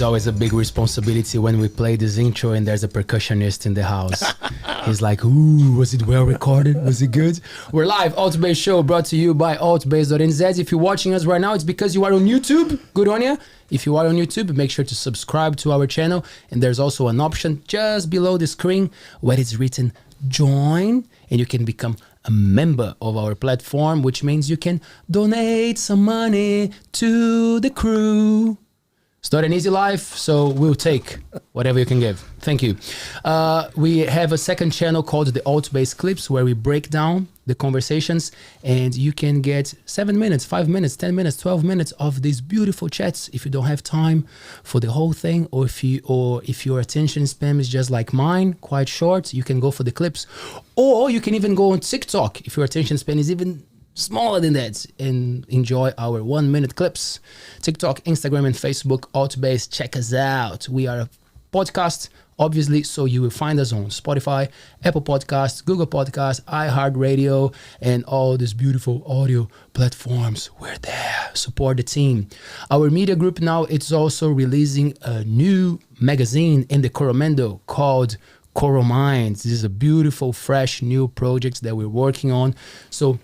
It's always a big responsibility when we play this intro and there's a percussionist in the house. He's like, ooh, was it well recorded? Was it good? We're live, Altbays Show, brought to you by Altbays.nz. If you're watching us right now, it's because you are on YouTube. Good on you. If you are on YouTube, make sure to subscribe to our channel. And there's also an option just below the screen where it's written join, and you can become a member of our platform, which means you can donate some money to the crew. It's not an easy life, so we'll take whatever you can give. Thank you. We have a second channel called the Altbays Clips, where we break down the conversations, and you can get 7 minutes, 5 minutes, 10 minutes, 12 minutes of these beautiful chats if you don't have time for the whole thing, or if your attention span is just like mine, quite short, you can go for the clips. Or you can even go on TikTok if your attention span is even smaller than that and enjoy our 1 minute clips. TikTok, Instagram, and Facebook, Altbays. Check us out. We are a podcast, obviously, so you will find us on Spotify, Apple Podcasts, Google Podcasts, iHeartRadio, and all these beautiful audio platforms. We're there. Support the team. Our media group now, it's also releasing a new magazine in the Coromando called Coro Minds. This is a beautiful, fresh, new project that we're working on. So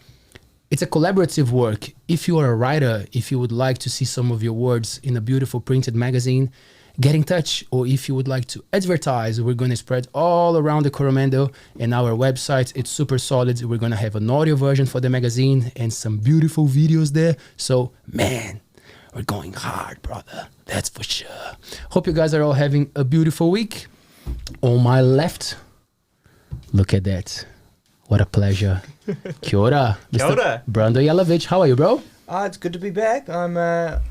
it's a collaborative work. If you are a writer, if you would like to see some of your words in a beautiful printed magazine, get in touch. Or if you would like to advertise, we're going to spread all around the Coromando, and our website, it's super solid. We're going to have an audio version for the magazine and some beautiful videos there. So, man, we're going hard, brother. That's for sure. Hope you guys are all having a beautiful week. On my left, look at that. What a pleasure. Kia ora. Kia ora. Brando Yelavich. How are you, bro? It's good to be back. I'm a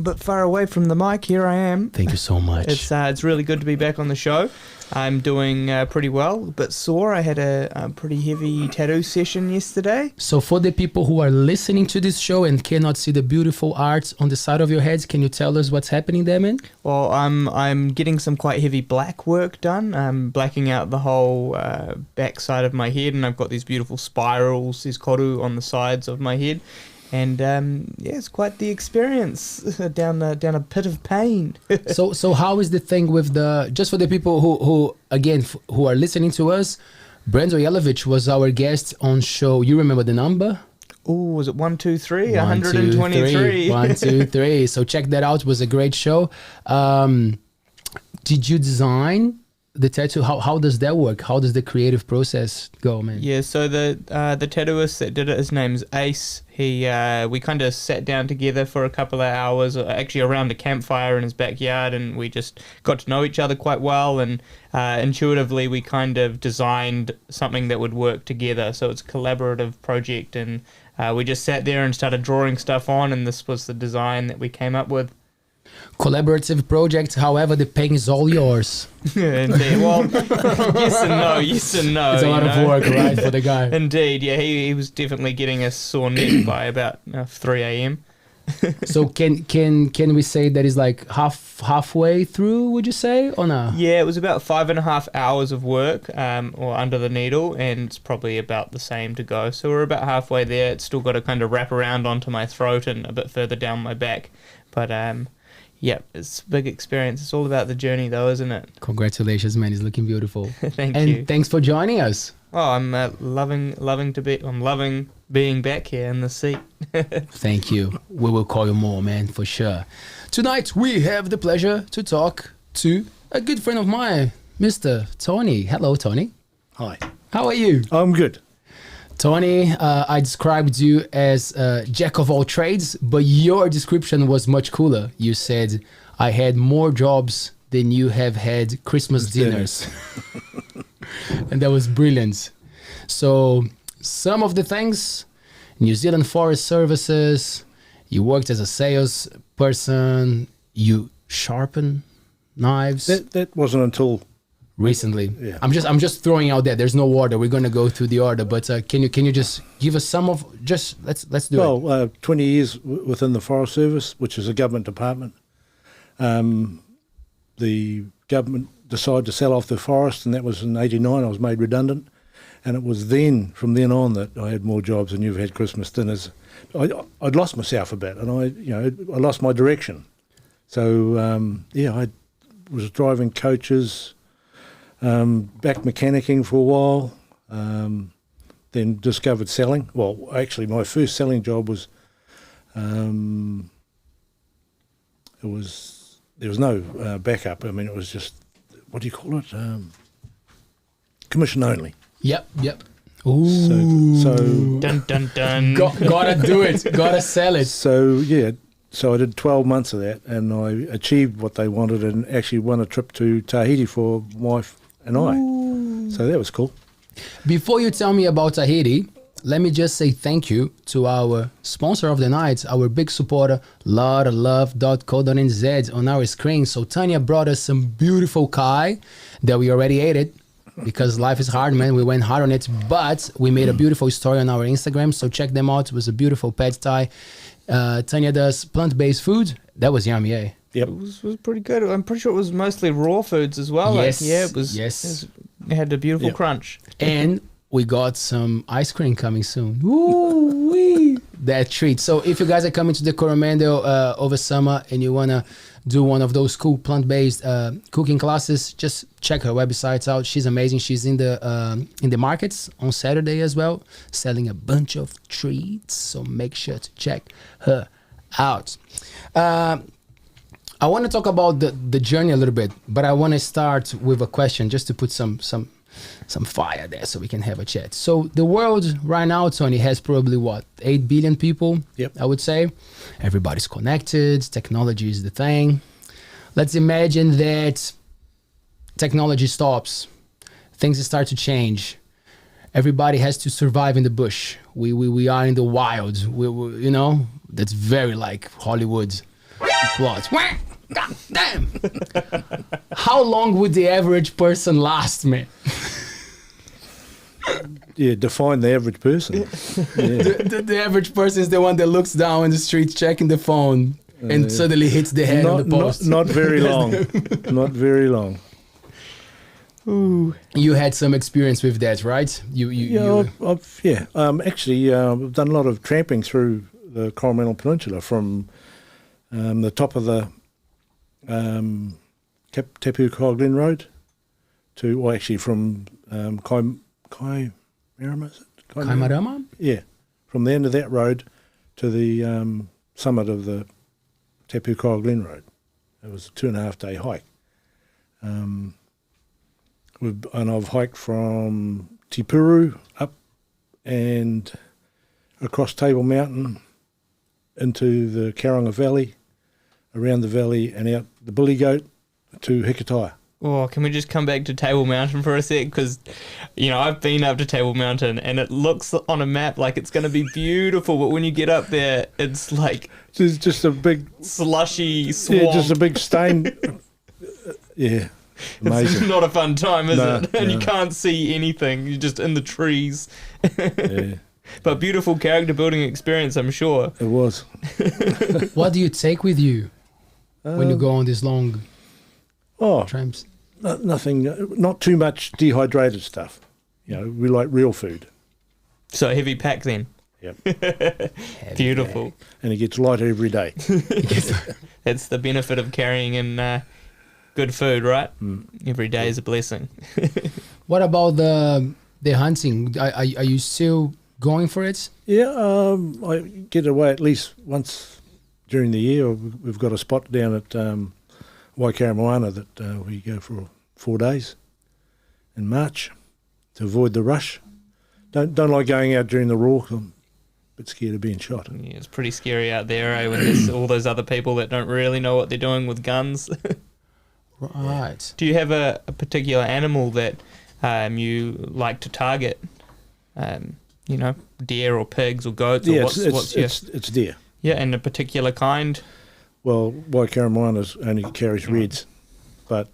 bit far away from the mic. Here I am. Thank you so much. It's really good to be back on the show. I'm doing pretty well, a bit sore. I had a pretty heavy tattoo session yesterday. So for the people who are listening to this show and cannot see the beautiful art on the side of your heads, can you tell us what's happening there, man? Well, I'm getting some quite heavy black work done. I'm blacking out the whole back side of my head, and I've got these beautiful spirals, these koru on the sides of my head. And yeah, it's quite the experience down a pit of pain. So how is the thing with just for the people who again who are listening to us, Brando Yelavich was our guest on show. You remember the number? Oh, was it 123? 123. 123. So check that out. It was a great show. Did you design the tattoo? How does that work? How does the creative process go, man? Yeah, so the tattooist that did it, his name's Ace. We kind of sat down together for a couple of hours, actually around a campfire in his backyard, and we just got to know each other quite well, and intuitively we kind of designed something that would work together. So it's a collaborative project, and we just sat there and started drawing stuff on, and this was the design that we came up with. Collaborative project, however, the pain is all yours. Indeed. Well, yes and no. It's a lot of work, right, for the guy. Indeed, yeah. He was definitely getting a sore neck by about 3 a.m. So can we say that is like halfway through, would you say, or no? Yeah, it was about 5.5 hours of work, or under the needle, and it's probably about the same to go. So we're about halfway there. It's still got to kind of wrap around onto my throat and a bit further down my back. But yeah, it's a big experience. It's all about the journey, though, isn't it? Congratulations, man. It's looking beautiful. Thank you. And thanks for joining us. Oh, I'm loving being back here in the seat. Thank you. We will call you more, man, for sure. Tonight, we have the pleasure to talk to a good friend of mine, Mr. Tony. Hello, Tony. Hi. How are you? I'm good. Tony, I described you as jack of all trades, but your description was much cooler. You said, I had more jobs than you have had Christmas dinners. And that was brilliant. So some of the things, New Zealand Forest Services, you worked as a salesperson, you sharpen knives. That wasn't until recently. Yeah. I'm just throwing out there. There's no order. We're gonna go through the order, but can you just give us some of let's do it. Well, 20 years within the Forest Service, which is a government department. The government decided to sell off the forest, and that was in '89. I was made redundant, and it was from then on that I had more jobs than you've had Christmas dinners. I'd lost myself a bit, and I lost my direction. So, I was driving coaches, back mechanicking for a while, then discovered selling. Well, actually, my first selling job was, there was no backup. I mean, it was just, what do you call it? Commission only. Yep. Ooh. So Dun dun dun. Gotta do it. Gotta sell it. So I did 12 months of that, and I achieved what they wanted, and actually won a trip to Tahiti for my wife and I. So that was cool. Before you tell me about Tahiti, let me just say thank you to our sponsor of the night, our big supporter, lotaoflove.co.nz on our screen. So Tanya brought us some beautiful kai that we already ate it. Because life is hard, man. We went hard on it, but we made a beautiful story on our Instagram. So check them out. It was a beautiful pad thai. Tanya does plant-based food. That was yummy, eh? Yep. It was pretty good. I'm pretty sure it was mostly raw foods as well. Yes. It was. Yes. It had a beautiful Yep. crunch. And we got some ice cream coming soon. Woo-wee. That treat. So if you guys are coming to the Coromandel over summer and you want to do one of those cool plant-based cooking classes, just check her websites out. She's amazing. She's in the markets on Saturday as well, selling a bunch of treats. So make sure to check her out. I want to talk about the journey a little bit, but I want to start with a question just to put some fire there so we can have a chat. So the world right now, Tony, has probably 8 billion people. Yep. I would say. Everybody's connected. Technology is the thing. Let's imagine that technology stops. Things start to change. Everybody has to survive in the bush. We are in the wild. We that's very like Hollywood plot. God damn. How long would the average person last, man? Yeah, define the average person. Yeah. The average person is the one that looks down in the street checking the phone and suddenly hits the head on the post. Not very long. Not very long. Ooh. You had some experience with that, right? Actually, I've done a lot of tramping through the Coromandel Peninsula from the top of the Tapu Glen Road from Kaimarama? Yeah, from the end of that road to the summit of the Tapu Glen Road. It was a 2.5 day hike. And I've hiked from Tipuru up and across Table Mountain into the Kauranga Valley, around the valley and out the Billy Goat to Hikataya. Oh, can we just come back to Table Mountain for a sec? Because, I've been up to Table Mountain and it looks on a map like it's going to be beautiful, but when you get up there, it's like... It's just a big... slushy swamp. Yeah, just a big stain. Yeah, amazing. It's not a fun time, is No, it? And you no. can't see anything. You're just in the trees. Yeah, But beautiful character building experience, I'm sure. it was. What do you take with you when you go on these long tramps? Nothing, not too much dehydrated stuff. We like real food. So heavy pack then. Yep. Beautiful. And it gets lighter every day. That's the benefit of carrying in good food, right? Every day is a blessing. What about the hunting? Are you still going for it? Yeah, I get away at least once during the year. We've got a spot down at Waikaremoana that we go for 4 days in March to avoid the rush. Don't like going out during the raw. I'm a bit scared of being shot. Yeah, it's pretty scary out there, eh? When there's all those other people that don't really know what they're doing with guns. Right. Do you have a particular animal that you like to target? Deer or pigs or goats? Yeah, or it's deer. Yeah, and a particular kind? Well, Waikaremoana only carries reds, but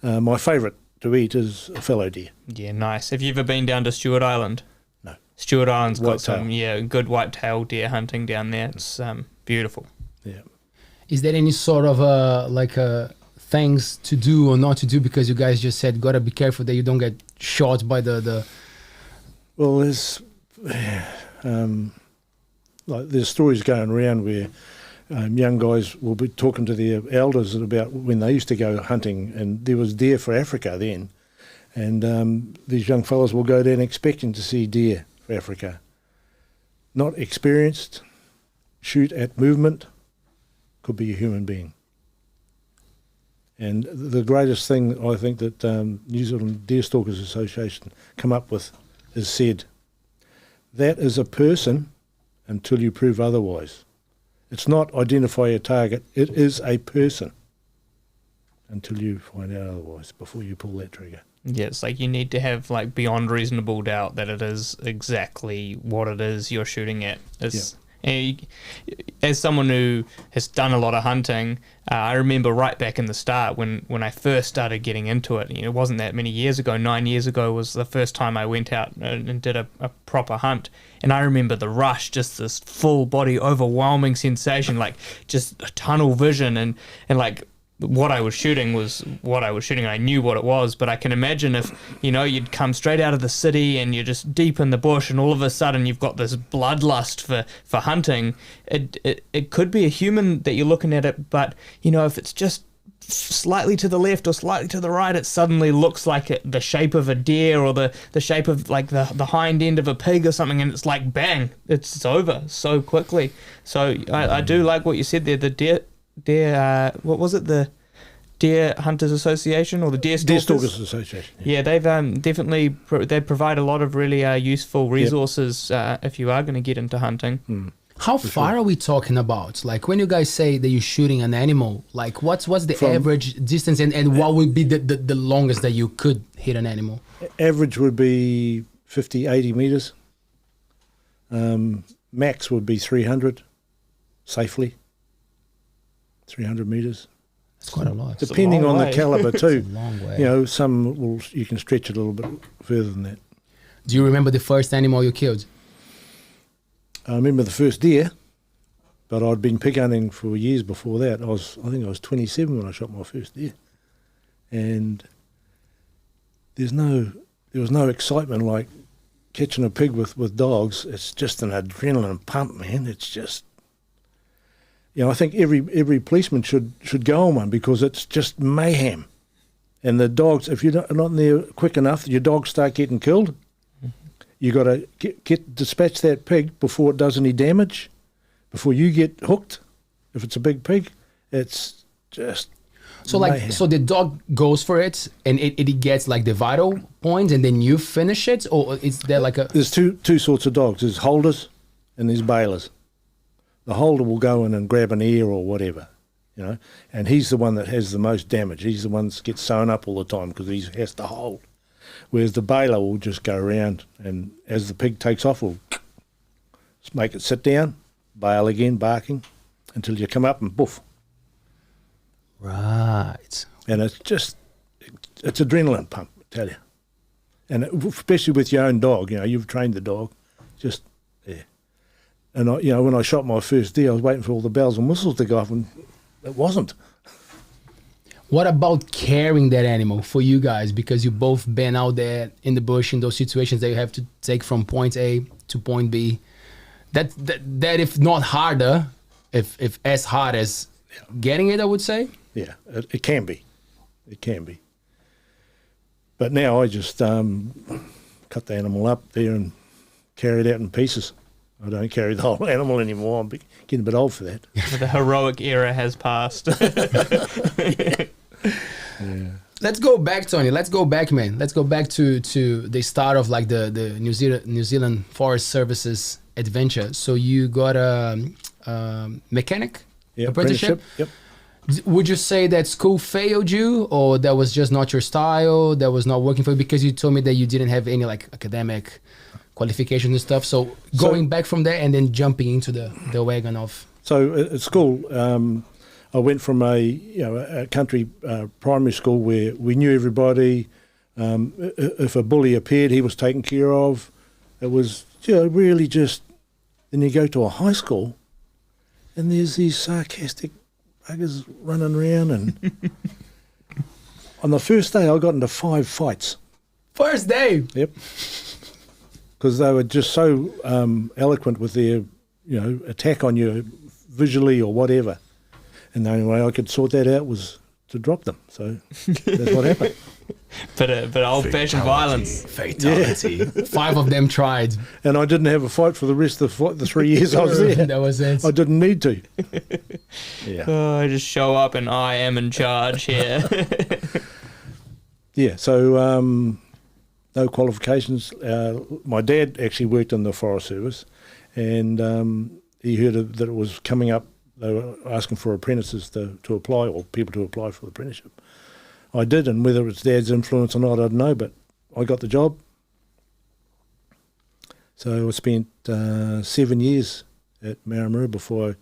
my favourite to eat is a fallow deer. Yeah, nice. Have you ever been down to Stewart Island? No. Stewart Island's got Whitetail. some, good white-tailed deer hunting down there. It's beautiful. Yeah. Is there any sort of things to do or not to do? Because you guys just said gotta be careful that you don't get shot by the. Well, there's stories going around where young guys will be talking to their elders about when they used to go hunting, and there was deer for Africa then, and these young fellas will go down expecting to see deer for Africa. Not experienced, shoot at movement, could be a human being. And the greatest thing I think that New Zealand Deer Stalkers Association come up with is said, that is a person until you prove otherwise. It's not identify a target, it is a person until you find out otherwise, before you pull that trigger. Yeah, it's like you need to have like beyond reasonable doubt that it is exactly what it is you're shooting at. As someone who has done a lot of hunting, I remember right back in the start when I first started getting into it. It wasn't that many years ago. 9 years ago was the first time I went out and did a proper hunt. And I remember the rush, just this full body overwhelming sensation, like just a tunnel vision, and like what I was shooting was what I was shooting. I knew what it was, but I can imagine if, you'd come straight out of the city and you're just deep in the bush and all of a sudden you've got this bloodlust for hunting. It could be a human that you're looking at it, but, if it's just slightly to the left or slightly to the right, it suddenly looks like the shape of a deer or the shape of like the hind end of a pig or something, and it's like bang, it's over so quickly. So I do like what you said there, the deer, what was it, the Deer Hunters Association or the Deer Stalkers? Deer Stalkers Association. Yeah, they've definitely they provide a lot of really useful resources if you are going to get into hunting. How far are we talking about? Like when you guys say that you're shooting an animal, like what's the average distance, and what would be the longest that you could hit an animal? Average would be 50, 80 metres. Max would be 300 safely. 300 metres. That's quite a lot. Depending on the calibre too. It's a long way. Some you can stretch it a little bit further than that. Do you remember the first animal you killed? I remember the first deer, but I'd been pig hunting for years before that. I think I was 27 when I shot my first deer. And there was no excitement like catching a pig with dogs. It's just an adrenaline pump, man. It's just, I think every policeman should go on one, because it's just mayhem. And the dogs, if you're not there quick enough, your dogs start getting killed. You got to dispatch that pig before it does any damage, before you get hooked. If it's a big pig, it's just mayhem. So the dog goes for it, and it gets like the vital point, and then you finish it, or is there like a? There's two sorts of dogs. There's holders, and there's bailers. The holder will go in and grab an ear or whatever, and he's the one that has the most damage. He's the one that gets sewn up all the time because he has to hold. Whereas the bailer will just go around, and as the pig takes off, we'll make it sit down, bail again, barking, until you come up and boof. Right. And it's adrenaline pump, I tell you. And especially with your own dog, you've trained the dog, just there. And when I shot my first deer, I was waiting for all the bells and whistles to go off, and it wasn't. What about carrying that animal for you guys? Because you both been out there in the bush in those situations that you have to take from point A to point B. That if not harder, if as hard as getting it, I would say. Yeah, it can be. It can be. But now I just cut the animal up there and carry it out in pieces. I don't carry the whole animal anymore. I'm getting a bit old for that. The heroic era has passed. Yeah. Let's go back, Tony. Let's go back, man. Let's go back to the start of like the New Zealand Forest Services adventure. So you got a mechanic apprenticeship. Yep. Would you say that school failed you, or that was just not your style, that was not working for you? Because you told me that you didn't have any like academic qualifications and stuff. So going back from there and then jumping into the wagon of. So at school, I went from a country primary school where we knew everybody. If a bully appeared, he was taken care of. It was really just. Then you go to a high school, and there's these sarcastic buggers running around, and on the first day I got into 5 fights. First day. Yep. Because they were just so eloquent with their, attack on you visually or whatever. And the only way I could sort that out was to drop them. So that's what happened. But old-fashioned violence. Fatality. 5 of them tried. And I didn't have a fight for the rest of the 3 years I was there. That was it. I didn't need to. Yeah. Oh, I just show up and I am in charge here. Yeah, so no qualifications. My dad actually worked in the Forest Service, and he heard that it was coming up. They were asking for apprentices to apply, or people to apply for the apprenticeship. I did, and whether it's Dad's influence or not, I don't know, but I got the job. So I spent 7 years at Maramarua before I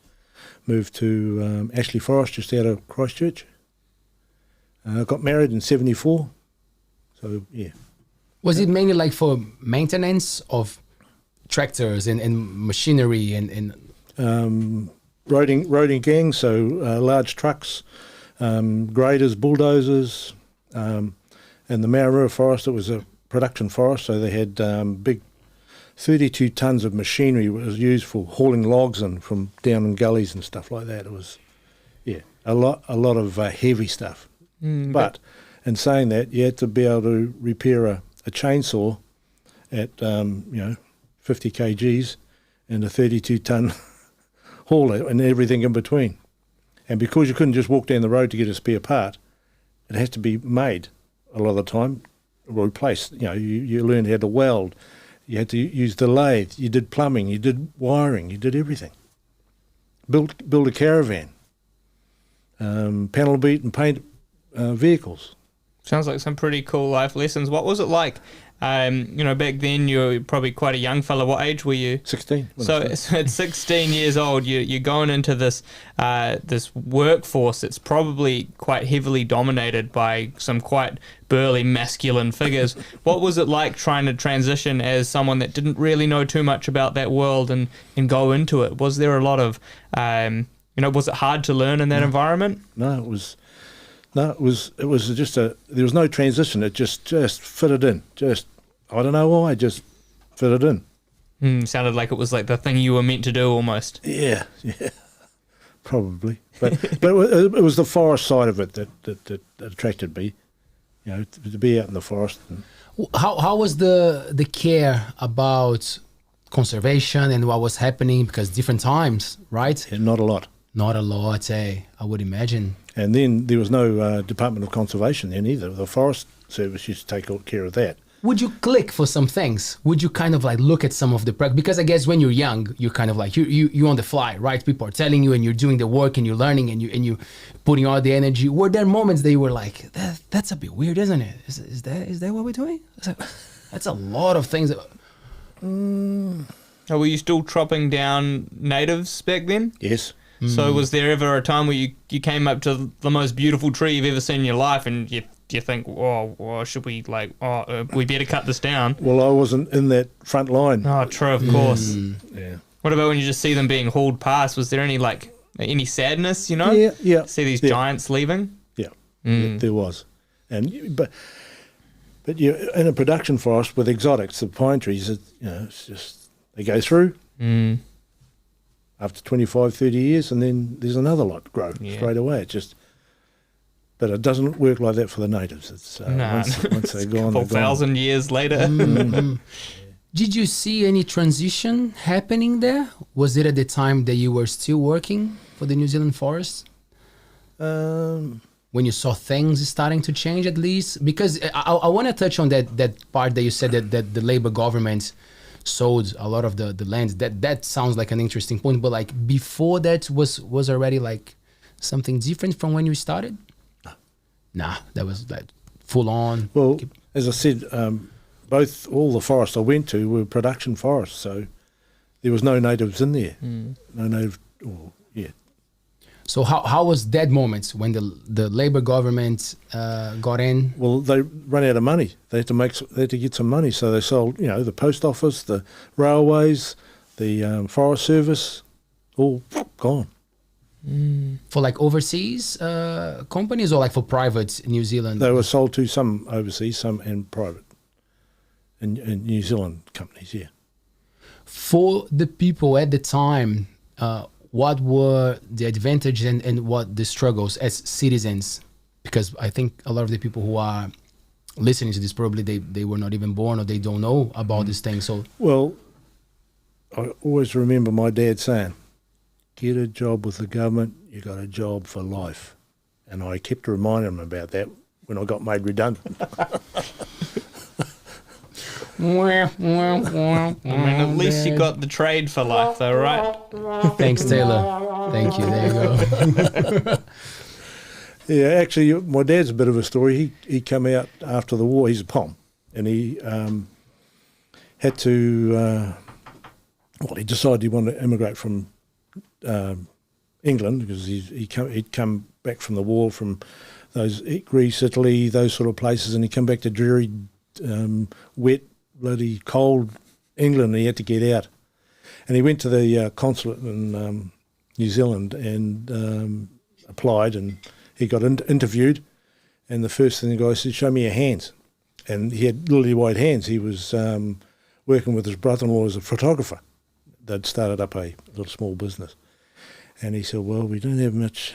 moved to Ashley Forest, just out of Christchurch. I got married in 74. So, yeah. Was it mainly like for maintenance of tractors and machinery and roading gangs, so large trucks, graders, bulldozers, and the Maramarua forest, it was a production forest, so they had big 32 tonnes of machinery that was used for hauling logs in from down in gullies and stuff like that. It was, yeah, a lot of heavy stuff. But in saying that, you had to be able to repair a chainsaw at 50 kgs and a 32-tonne hauler and everything in between. And because you couldn't just walk down the road to get a spare part, it has to be made a lot of the time, or replaced. You learned how to weld. You had to use the lathe. You did plumbing. You did wiring. You did everything. Build a caravan. Panel beat and paint vehicles. Sounds like some pretty cool life lessons. What was it like? Back then you were probably quite a young fella. What age were you? 16. So at 16 years old, you're going into this this workforce that's probably quite heavily dominated by some quite burly masculine figures. What was it like trying to transition as someone that didn't really know too much about that world and go into it? Was there a lot of, was it hard to learn in that environment? No, it was just there was no transition. It just fitted in. I don't know why, just fitted in. Sounded like it was like the thing you were meant to do almost. Yeah, probably. But it was the forest side of it that attracted me. To be out in the forest. How was the care about conservation and what was happening? Because different times, right? Yeah, not a lot. Not a lot, I would imagine. And then there was no Department of Conservation then either. The Forest Service used to take care of that. Would you click for some things? Would you kind of like look at some of the because I guess when you're young, you're kind of like you on the fly, right? People are telling you, and you're doing the work, and you're learning, and you putting all the energy. Were there moments that you were like, that's a bit weird, isn't it? Is that what we're doing? That's a lot of things. Were you still chopping down natives back then? Yes. So was there ever a time where you came up to the most beautiful tree you've ever seen in your life, and you think, should we we better cut this down? Well, I wasn't in that front line. Oh, true, of course. Yeah. What about when you just see them being hauled past? Was there any sadness? Yeah. See these giants leaving. Yeah, there was, but you're in a production forest with exotics, the pine trees. It's just they go through. After 25, 30 years, and then there's another lot grow straight away. But it doesn't work like that for the natives. It's once they're gone, a couple thousand years later. Did you see any transition happening there? Was it at the time that you were still working for the New Zealand Forest? When you saw things starting to change, at least? Because I want to touch on that part that you said that the Labour government sold a lot of the land. That sounds like an interesting point, but like before that was already like something different from when you started? Nah, that was like full on. Well, as I said, all the forests I went to were production forests, so there was no natives in there. No native. So how was that moment when the Labour government got in? Well, they ran out of money. They had to get some money, so they sold, the post office, the railways, the Forest Service, all gone. For like overseas companies or like for private New Zealand? They were sold to some overseas, some and private, and New Zealand companies. Yeah. For the people at the time. what were the advantages and what the struggles as citizens? Because I think a lot of the people who are listening to this, probably they were not even born or they don't know about this thing. So, well, I always remember my dad saying, get a job with the government, you got a job for life. And I kept reminding him about that when I got made redundant. I mean, at least you got the trade for life, though, right? Thanks, Taylor. Thank you. There you go. Yeah, actually, my dad's a bit of a story. He came out after the war. He's a POM, and he had to. He decided he wanted to immigrate from England because he'd come back from the war from those Greece, Italy, those sort of places, and he come back to dreary, wet, bloody cold England, and he had to get out. And he went to the consulate in New Zealand and applied, and he got interviewed. And the first thing the guy said, "Show me your hands." And he had lily white hands. He was working with his brother-in-law as a photographer. They'd started up a little small business. And he said, "Well, we don't have much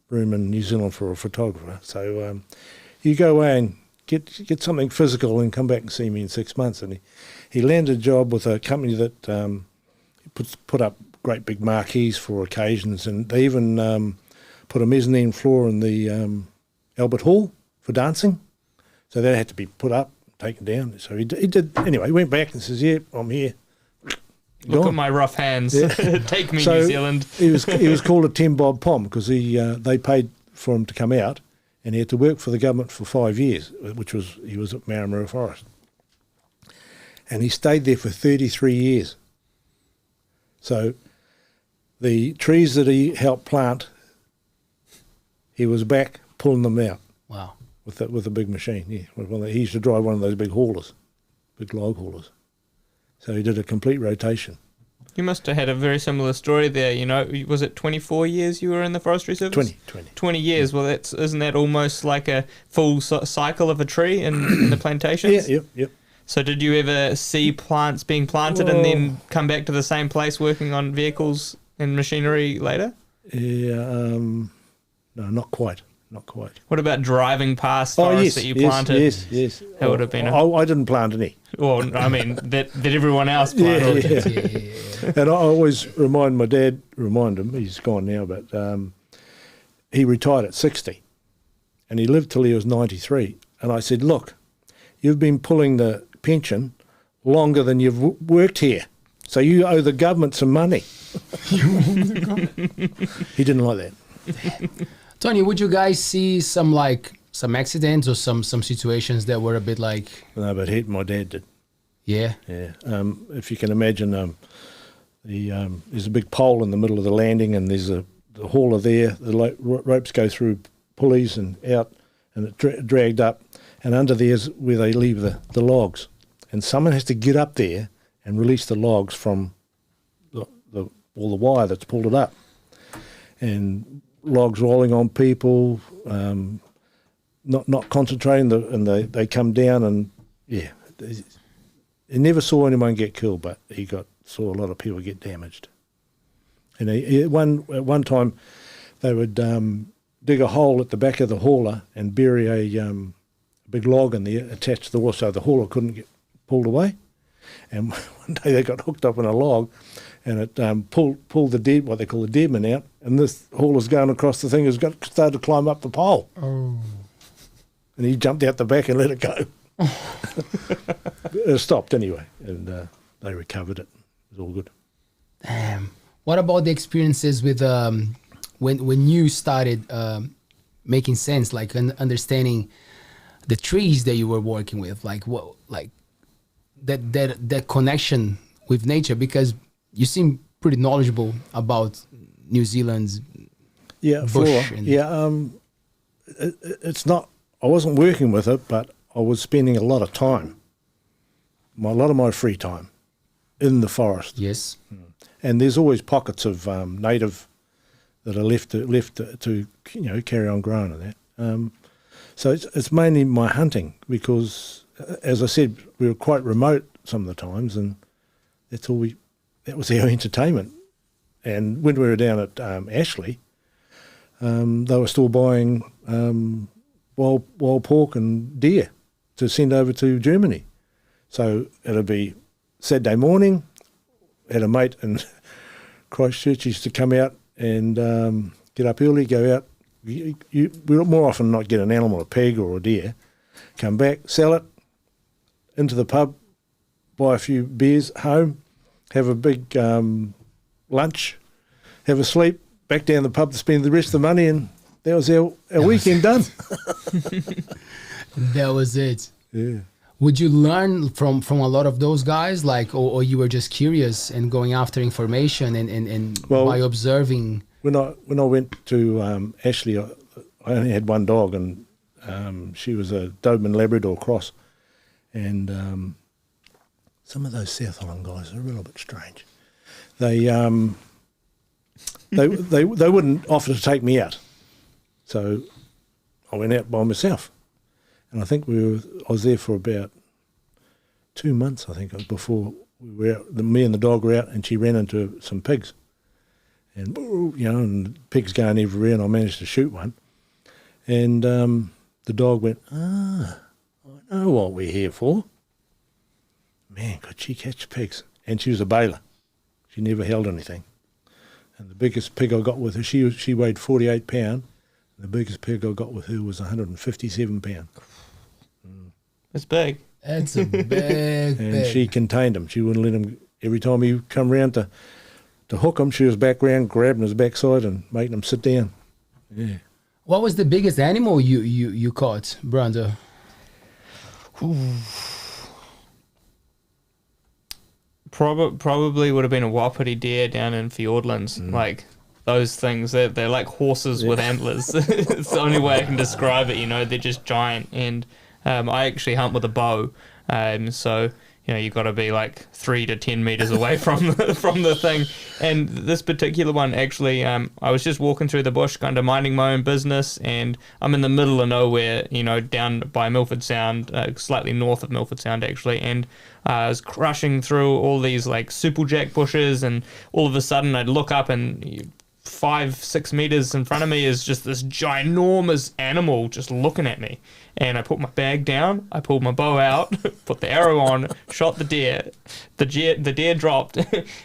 room in New Zealand for a photographer, so you go away and get something physical and come back and see me in 6 months." And he landed a job with a company that put up great big marquees for occasions, and they even put a mezzanine floor in the Albert Hall for dancing. So that had to be put up, taken down. So he did. Anyway, he went back and says, "Yeah, I'm here." Look at my rough hands. Yeah. Take me, So New Zealand. he was called a 10 bob pom because they paid for him to come out, and he had to work for the government for 5 years, he was at Maramarua Forest. And he stayed there for 33 years. So the trees that he helped plant, he was back pulling them out. Wow. With a big machine, yeah. He used to drive one of those big haulers, big log haulers. So he did a complete rotation. You must have had a very similar story there. You know, was it 24 years you were in the forestry service? 20 years. Well, isn't that almost like a full cycle of a tree in the plantations? Yeah, yep. So did you ever see plants being planted and then come back to the same place working on vehicles and machinery later? Yeah, no, not quite. What about driving past forests that you planted? Yes. That would have been I didn't plant any. Well, I mean, that everyone else planted. Yeah. And I always remind him, he's gone now, but he retired at 60 and he lived till he was 93. And I said, "Look, you've been pulling the pension longer than you've worked here, so you owe the government some money." He didn't like that. Tony, would you guys see some accidents or some situations that were a bit like? No, but my dad did. Yeah. Yeah. If you can imagine, there's a big pole in the middle of the landing, and there's the hauler there. The ropes go through pulleys and out, and it dragged up, and under there's where they leave the logs, and someone has to get up there and release the logs from all the wire that's pulled it up, and logs rolling on people, not concentrating, and they come down, and yeah, he never saw anyone get killed, but he saw a lot of people get damaged. And at one time, they would dig a hole at the back of the hauler and bury a big log in there attached to the wall, so the hauler couldn't get pulled away. And one day they got hooked up in a log, and it pulled what they call the deadman out, and this hauler's going across the thing, started to climb up the pole. Oh. And he jumped out the back and let it go. It stopped anyway, and they recovered it. It was all good. Damn. What about the experiences with when you started making sense, like understanding the trees that you were working with, that connection with nature? Because you seem pretty knowledgeable about New Zealand's bush. It's not. I wasn't working with it, but I was spending a lot of time, a lot of my free time, in the forest. Yes. And there's always pockets of native that are left to carry on growing and that. So it's mainly my hunting, because, as I said, we were quite remote some of the times, and that was our entertainment. And when we were down at Ashley, they were still buying wild pork and deer to send over to Germany. So it'd be Saturday morning, had a mate in Christchurch used to come out and get up early, go out. We more often not get an animal, a pig or a deer, come back, sell it, into the pub, buy a few beers, home, have a big lunch, have a sleep, back down the pub to spend the rest of the money, and that was our weekend done. That was it. Yeah. Would you learn from a lot of those guys, like, or you were just curious and going after information and by observing? When I went to Ashley, I only had one dog, and she was a Doberman Labrador cross, and some of those South Island guys are a little bit strange. They wouldn't offer to take me out, so I went out by myself, and I think I was there for about 2 months. I think before we were out, me and the dog were out, and she ran into some pigs. And, and pigs going everywhere, and I managed to shoot one. And the dog went, I know what we're here for. Man, could she catch pigs? And she was a baler. She never held anything. And the biggest pig I got with her, she weighed 48 pounds. The biggest pig I got with her was 157 pounds. It's big. That's a big And pig. she contained him. She wouldn't let him, every time he come round to hook him, she was back round, grabbing his backside and making him sit down. Yeah. What was the biggest animal you caught, Brando? Probably would have been a wapiti deer down in Fiordlands. Like those things, they're like horses with antlers. It's the only way I can describe it. They're just giant. And I actually hunt with a bow, so you've got to be like 3 to 10 meters away from the thing. And this particular one, actually, I was just walking through the bush, kind of minding my own business, and I'm in the middle of nowhere, down by Milford Sound, slightly north of Milford Sound, actually, and I was crushing through all these like supplejack bushes, and all of a sudden I'd look up and 5-6 meters in front of me is just this ginormous animal just looking at me. And I put my bag down, I pulled my bow out, put the arrow on, shot the deer. The deer dropped,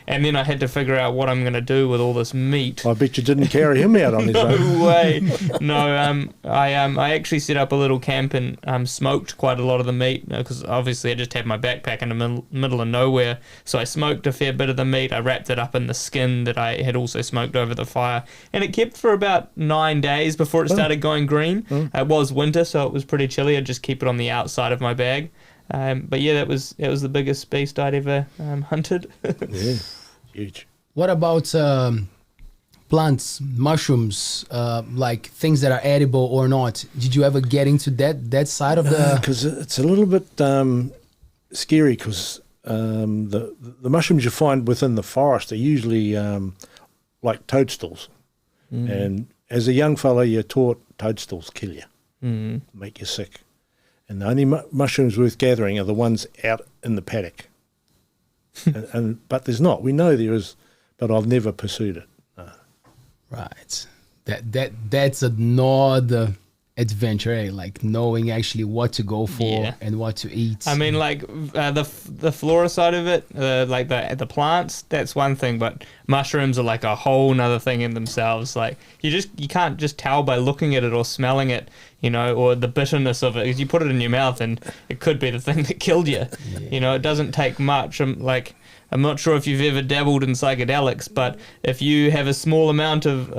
and then I had to figure out what I'm going to do with all this meat. I bet you didn't carry him out on his own. No way. No, I actually set up a little camp and smoked quite a lot of the meat, because obviously I just had my backpack in the middle of nowhere. So I smoked a fair bit of the meat. I wrapped it up in the skin that I had also smoked over the fire, and it kept for about 9 days before it started going green. It was winter, so it was pretty chilly. I'd just keep it on the outside of my bag. But yeah, that was the biggest beast I'd ever hunted. Yeah, huge. What about plants, mushrooms, like things that are edible or not? Did you ever get into that side of the? Because it's a little bit scary, because the mushrooms you find within the forest are usually like toadstools. And as a young fella, you're taught toadstools kill you, make you sick. And the only mushrooms worth gathering are the ones out in the paddock. But there's not. We know there is, but I've never pursued it. No. Right. That's another adventure, eh? Like knowing actually what to go for and what to eat. I mean, like the flora side of it, like the plants, that's one thing, but mushrooms are like a whole nother thing in themselves. Like you can't just tell by looking at it or smelling it, or the bitterness of it, because you put it in your mouth and it could be the thing that killed you. It doesn't take much. I'm not sure if you've ever dabbled in psychedelics, but if you have a small amount of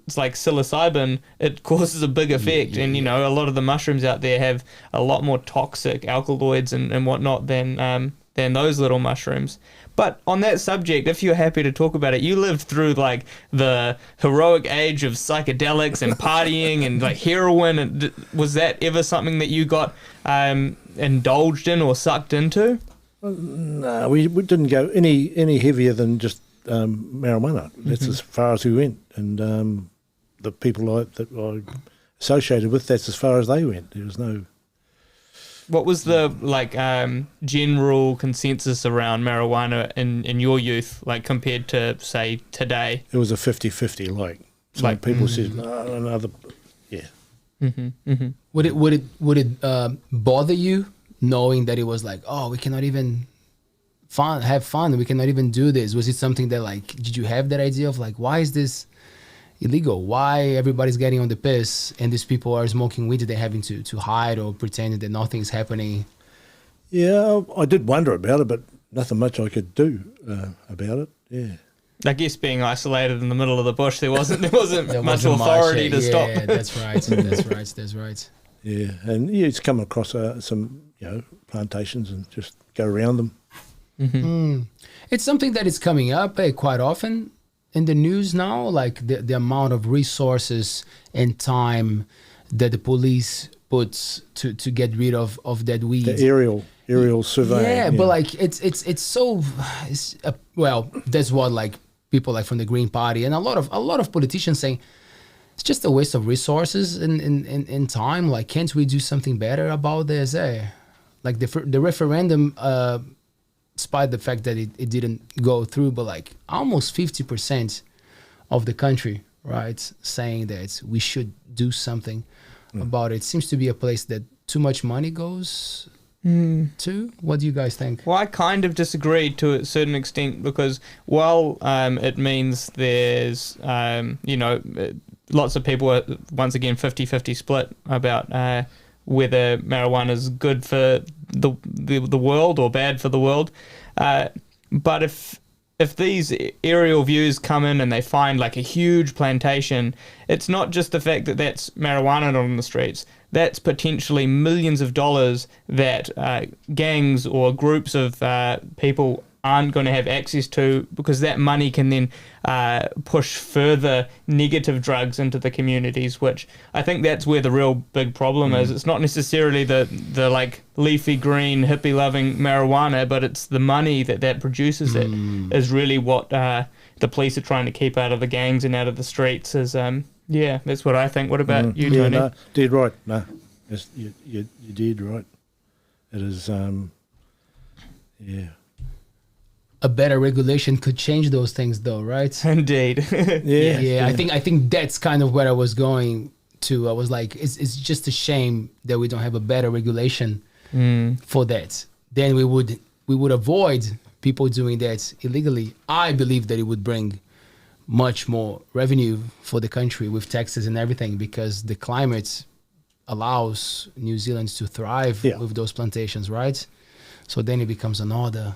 it's like psilocybin, it causes a big effect. And a lot of the mushrooms out there have a lot more toxic alkaloids and whatnot than those little mushrooms. But on that subject, if you're happy to talk about it, you lived through like the heroic age of psychedelics and partying and like heroin. And was that ever something that you got indulged in or sucked into? No, we didn't go any heavier than just marijuana. That's as far as we went. And the people that I associated with, that's as far as they went. There was no What was the general consensus around marijuana in your youth, like compared to say today? It was a 50-50. Like some people said, no, another, yeah. Would it bother you knowing that it was like, oh, we cannot even have fun, we cannot even do this? Was it something that, like, did you have that idea of like, why is this illegal? Why everybody's getting on the piss and these people are smoking weed, they're having to hide or pretend that nothing's happening? Yeah, I did wonder about it, but nothing much I could do about it. Yeah. I guess being isolated in the middle of the bush, there wasn't much authority to stop. Yeah, that's right. That's right. Yeah, and you just come across some plantations and just go around them. It's something that is coming up quite often in the news now, like the amount of resources and time that the police puts to get rid of that weed. The aerial surveying. Yeah, but like it's so well, that's what like people like from the Green Party and a lot of politicians saying it's just a waste of resources and time. Like, can't we do something better about this? Like the referendum, despite the fact that it didn't go through, but like almost 50% of the country, right, saying that we should do something about it. Seems to be a place that too much money goes to. What do you guys think? Well, I kind of disagree to a certain extent, because while it means there's, lots of people are, once again, 50-50 split about whether marijuana is good for the world or bad for the world. But if these aerial views come in and they find like a huge plantation, it's not just the fact that that's marijuana on the streets. That's potentially millions of dollars that gangs or groups of people aren't going to have access to, because that money can then push further negative drugs into the communities, which I think that's where the real big problem is. It's not necessarily the like leafy green hippie loving marijuana, but it's the money that produces it is really what the police are trying to keep out of the gangs and out of the streets. Is that's what I think. What about you, Tony? No, dead right. No, yes, you did right. It is A better regulation could change those things, though, right? Indeed. Yeah. I think that's kind of where I was going to. I was like, it's just a shame that we don't have a better regulation for that. Then we would avoid people doing that illegally. I believe that it would bring much more revenue for the country with taxes and everything, because the climate allows New Zealand to thrive with those plantations, right? So then it becomes another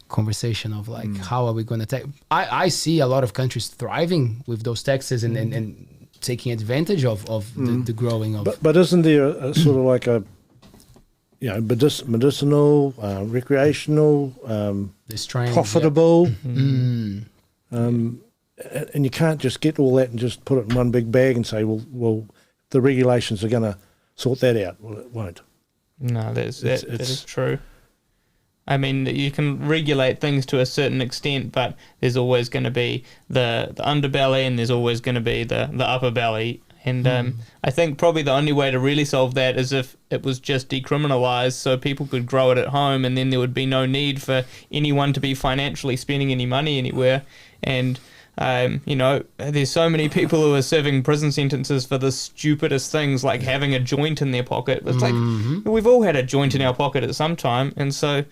conversation of like, how are we going to take? I see a lot of countries thriving with those taxes and taking advantage of the growing of. But isn't there a sort of like a medicinal, recreational, profitable, and you can't just get all that and just put it in one big bag and say, well, the regulations are going to sort that out. Well, it won't. No, that is true. I mean, you can regulate things to a certain extent, but there's always going to be the underbelly, and there's always going to be the upper belly. And I think probably the only way to really solve that is if it was just decriminalised, so people could grow it at home, and then there would be no need for anyone to be financially spending any money anywhere. And there's so many people who are serving prison sentences for the stupidest things, like having a joint in their pocket. It's like, we've all had a joint in our pocket at some time. And so,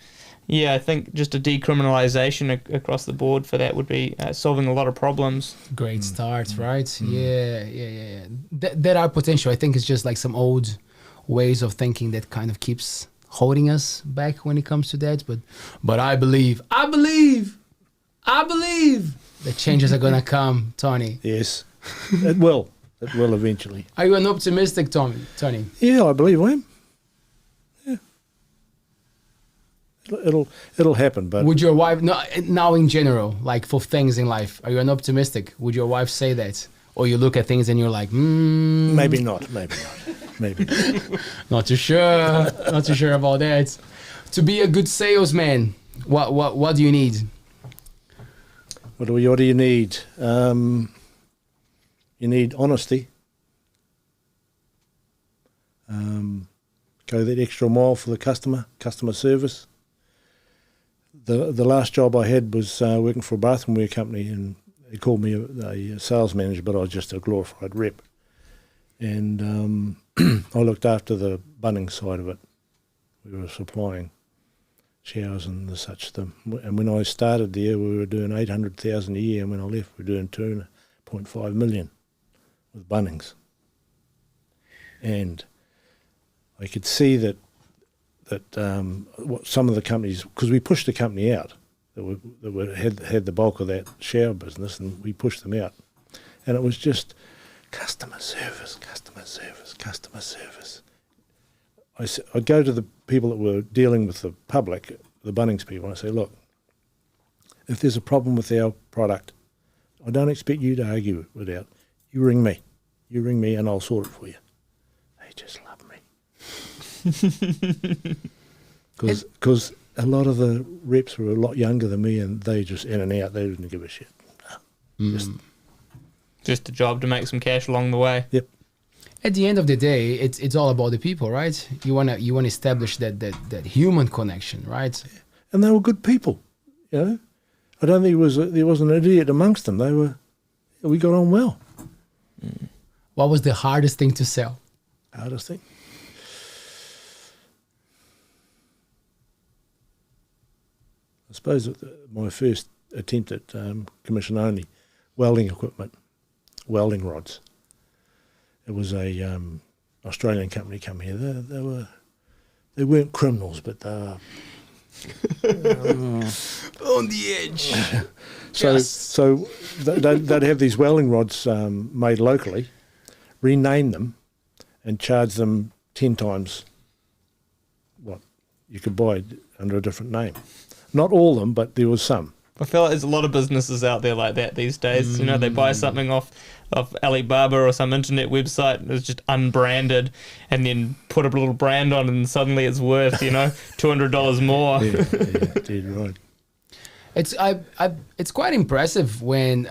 I think just a decriminalisation across the board for that would be solving a lot of problems. Great start, right? Yeah. There are potential. I think it's just like some old ways of thinking that kind of keeps holding us back when it comes to that. But I believe the changes are gonna come, Tony. Yes, it will. It will eventually. Are you an optimistic, Tony? Yeah, I believe I am. Yeah, it'll happen. But would your wife now in general, like for things in life, are you an optimistic? Would your wife say that, or you look at things and you're like, maybe not. Not too sure. Not too sure about that. To be a good salesman, what do you need? What do you need? You need honesty, go that extra mile for the customer service. The last job I had was working for a bathroom wear company, and they called me a sales manager, but I was just a glorified rep. And I looked after the Bunnings side of it. We were supplying showers and the such. And when I started there, we were doing 800,000 a year, and when I left, we were doing 2.5 million with Bunnings. And I could see that what some of the companies, because we pushed the company out that had the bulk of that shower business, and we pushed them out, and it was just customer service. I'd go to the people that were dealing with the public, the Bunnings people, and I say, look, if there's a problem with our product, I don't expect you to argue it out. You ring me, and I'll sort it for you. They just love me. Because a lot of the reps were a lot younger than me, and they just in and out. They didn't give a shit. Just a job to make some cash along the way. Yep. At the end of the day, it's all about the people, right? You wanna establish that human connection, right? And they were good people, you know. I don't think there was an idiot amongst them. We got on well. What was the hardest thing to sell? Hardest thing? I suppose my first attempt at commission only welding equipment, welding rods. It was a Australian company come here. They weren't criminals, but they were On the edge. So they'd have these welding rods made locally, rename them, and charge them 10 times what you could buy under a different name. Not all of them, but there was some. I feel like there's a lot of businesses out there like that these days. You know, they buy something off Alibaba or some internet website that's just unbranded, and then put a little brand on, and suddenly it's worth, $200 more. Yeah, dead right. It's quite impressive when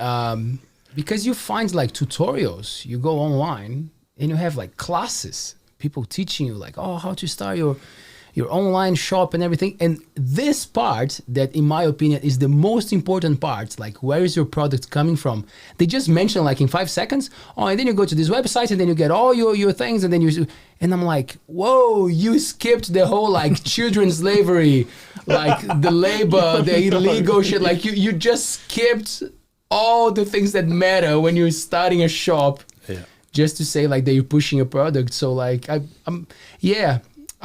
because you find like tutorials. You go online and you have like classes, people teaching you like, how to start your online shop and everything. And this part that, in my opinion, is the most important part, like where is your product coming from? They just mention like in 5 seconds, and then you go to this website and then you get all your things, and then and I'm like, whoa, you skipped the whole like children slavery, like the labor, the illegal shit. Like you just skipped all the things that matter when you're starting a shop. Yeah. Just to say like that you're pushing a product. So like I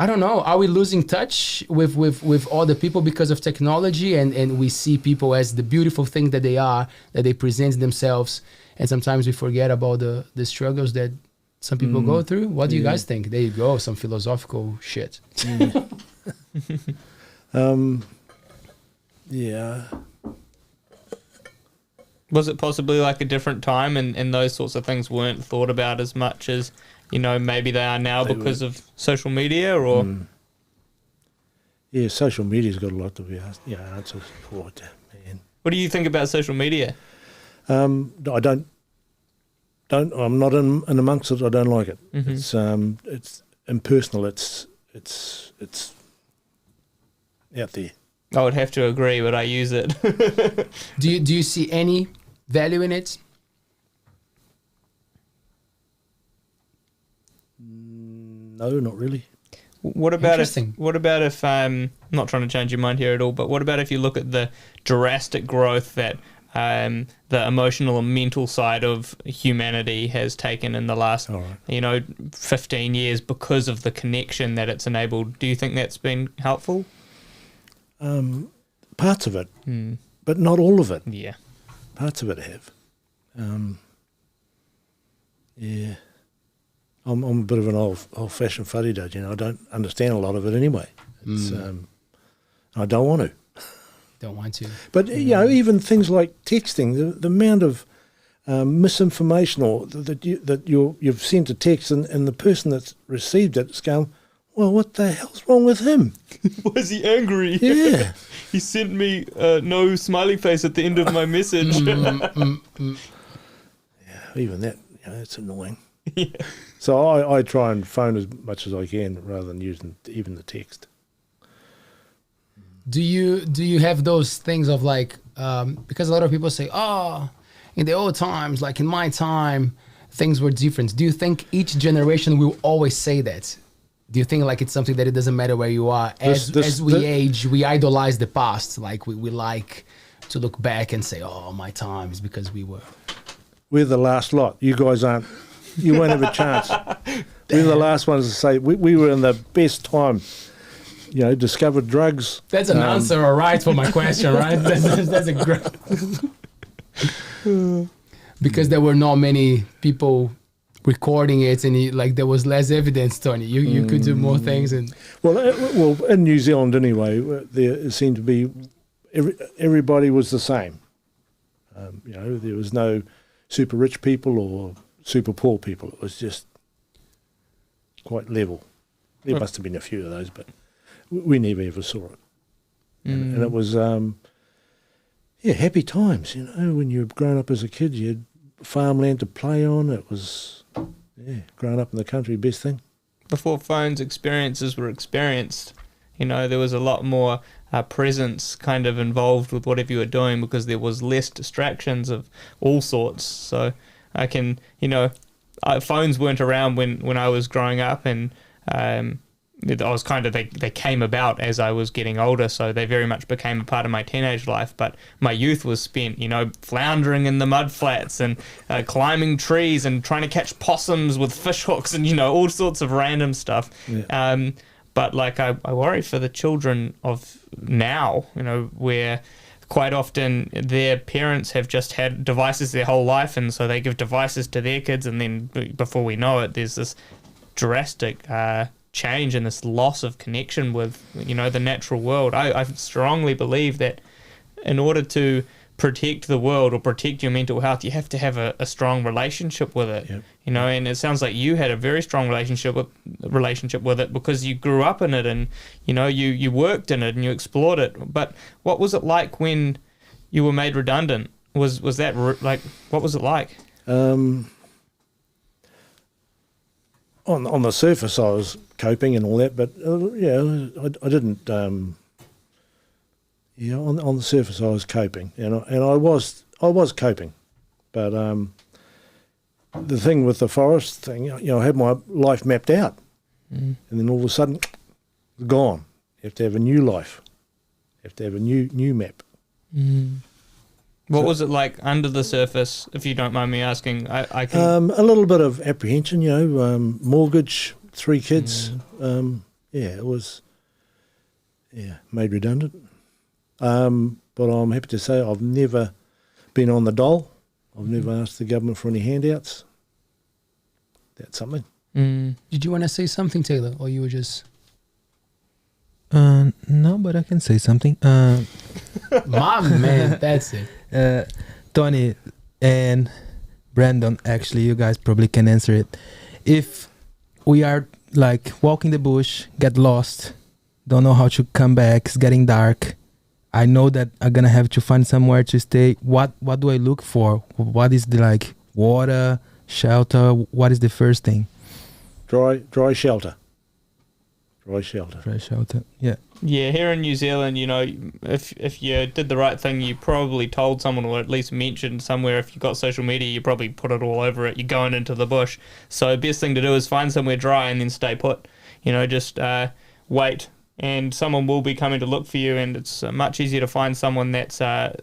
don't know. Are we losing touch with all the people because of technology, and we see people as the beautiful thing that they are, that they present themselves, and sometimes we forget about the struggles that some people go through? What do you guys think? There you go, some philosophical shit. Yeah. Was it possibly like a different time, and those sorts of things weren't thought about as much as, maybe they are now because of social media, or? Yeah, social media's got a lot to be answered for it, man. What do you think about social media? I don't. I'm not in amongst it. I don't like it. Mm-hmm. It's impersonal. It's out there. I would have to agree, but I use it. Do you see any value in it? No, not really. What about if I'm not trying to change your mind here at all, but what about if you look at the drastic growth that the emotional and mental side of humanity has taken in the last 15 years because of the connection that it's enabled? Do you think that's been helpful? Parts of it, but not all of it. Yeah. Parts of it have. Yeah. I'm a bit of an old-fashioned fuddy-dudge, I don't understand a lot of it anyway. It's, I don't want to. Don't want to. But, even things like texting, the amount of misinformation or that you've sent a text and the person that's received it's going, well, what the hell's wrong with him? Was he angry? Yeah. He sent me no smiley face at the end of my message. Yeah, even that, it's annoying. Yeah. So I try and phone as much as I can rather than using even the text. Do you have those things of like, because a lot of people say, oh, in the old times, like in my time, things were different. Do you think each generation will always say that? Do you think like it's something that it doesn't matter where you are? As we age, we idolize the past. Like we like to look back and say, oh, my times, because we're the last lot. You guys aren't. You won't have a chance. We're the last ones to say we were in the best time. You know, discovered drugs. That's an answer, all right, for my question, right? That's a great. Because there were not many people recording it, and like there was less evidence, Tony. You could do more things, and well, in New Zealand anyway, there seemed to be everybody was the same. You know, there was no super rich people or super poor people. It was just quite level. There must have been a few of those, but we never ever saw it. And it was, happy times, you know, when you were growing up as a kid, you had farmland to play on. It was, growing up in the country, best thing. Before phones, experiences were experienced. You know, there was a lot more presence kind of involved with whatever you were doing because there was less distractions of all sorts. So I can, you know, phones weren't around when I was growing up, and I was kind of, they came about as I was getting older, so they very much became a part of my teenage life. But my youth was spent, you know, floundering in the mud flats and climbing trees and trying to catch possums with fish hooks and, you know, all sorts of random stuff. Yeah. But like I worry for the children of now, you know, where quite often their parents have just had devices their whole life, and so they give devices to their kids, and then before we know it, there's this drastic change and this loss of connection with, you know, the natural world. I strongly believe that in order to protect the world or protect your mental health, you have to have a strong relationship with it. Yep. You know, and it sounds like you had a very strong relationship with it because you grew up in it, and, you know, you worked in it and you explored it. But what was it like when you were made redundant? Was that like, what was it like? On the surface, I was coping and all that, but I didn't. On the surface, I was coping, and I was coping, but the thing with the forest thing, you know, I had my life mapped out, and then all of a sudden, gone. You have to have a new life. You have to have a new map. What was it like under the surface, if you don't mind me asking? I can... a little bit of apprehension, you know, mortgage, 3 kids. It was, made redundant. But I'm happy to say I've never been on the dole. I've never asked the government for any handouts. That's something. Did you want to say something, Taylor, or you were just... No, but I can say something. My man, that's it. Tony and Brandon, actually, you guys probably can answer it. If we are like walking the bush, get lost, don't know how to come back, it's getting dark, I know that I'm gonna have to find somewhere to stay. What do I look for? What is the, like, water, shelter? What is the first thing? Dry shelter. Dry shelter. Dry shelter. Yeah. Yeah, here in New Zealand, you know, if you did the right thing, you probably told someone, or at least mentioned somewhere. If you got social media, you probably put it all over it. You're going into the bush. So the best thing to do is find somewhere dry and then stay put. You know, just wait. And someone will be coming to look for you, and it's much easier to find someone that's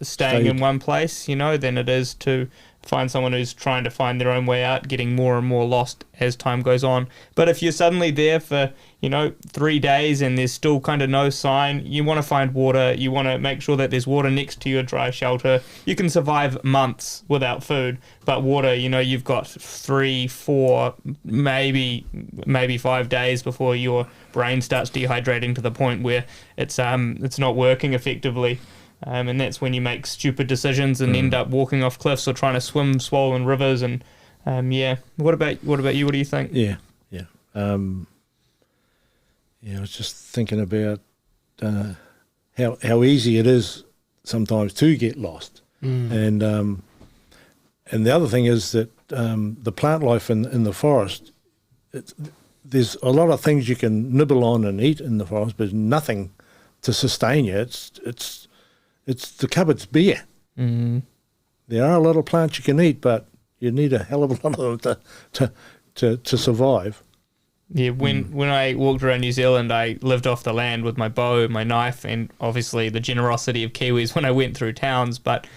staying in one place, you know, than it is to find someone who's trying to find their own way out, getting more and more lost as time goes on. But if you're suddenly there for, you know, 3 days and there's still kind of no sign, you want to find water, you want to make sure that there's water next to your dry shelter. You can survive months without food, but water, you know, you've got 3, 4, maybe 5 days before your brain starts dehydrating to the point where it's not working effectively. And that's when you make stupid decisions and end up walking off cliffs or trying to swim swollen rivers. And what about you? What do you think? I was just thinking about how easy it is sometimes to get lost, and the other thing is that the plant life in the forest, there's a lot of things you can nibble on and eat in the forest, but nothing to sustain you. It's the cupboard's bare. Mm. There are a lot of plants you can eat, but you need a hell of a lot of them to survive. Yeah, when I walked around New Zealand, I lived off the land with my bow, my knife, and obviously the generosity of Kiwis when I went through towns. But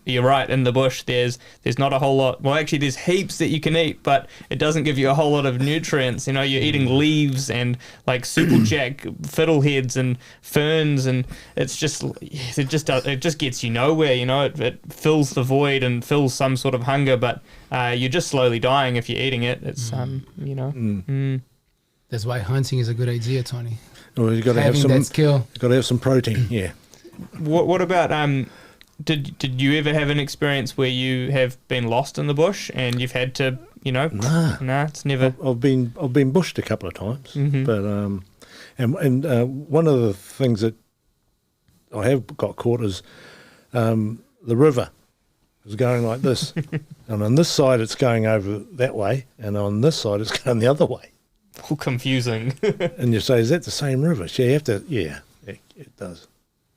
you're right, in the bush, there's not a whole lot. Well, actually, there's heaps that you can eat, but it doesn't give you a whole lot of nutrients. You know, you're eating leaves and like supplejack, fiddleheads, and ferns, and it just gets you nowhere. You know, it fills the void and fills some sort of hunger, but you're just slowly dying if you're eating it. It's you know. That's why hunting is a good idea, Tony. Well, you've got to have Having some that skill. Got to have some protein. Yeah. What about did you ever have an experience where you have been lost in the bush and you've had to, you know? Nah, it's never. I've been bushed a couple of times, but one of the things that I have got caught is the river is going like this, and on this side it's going over that way, and on this side it's going the other way. All confusing. And you say, is that the same river? So you have to, it does.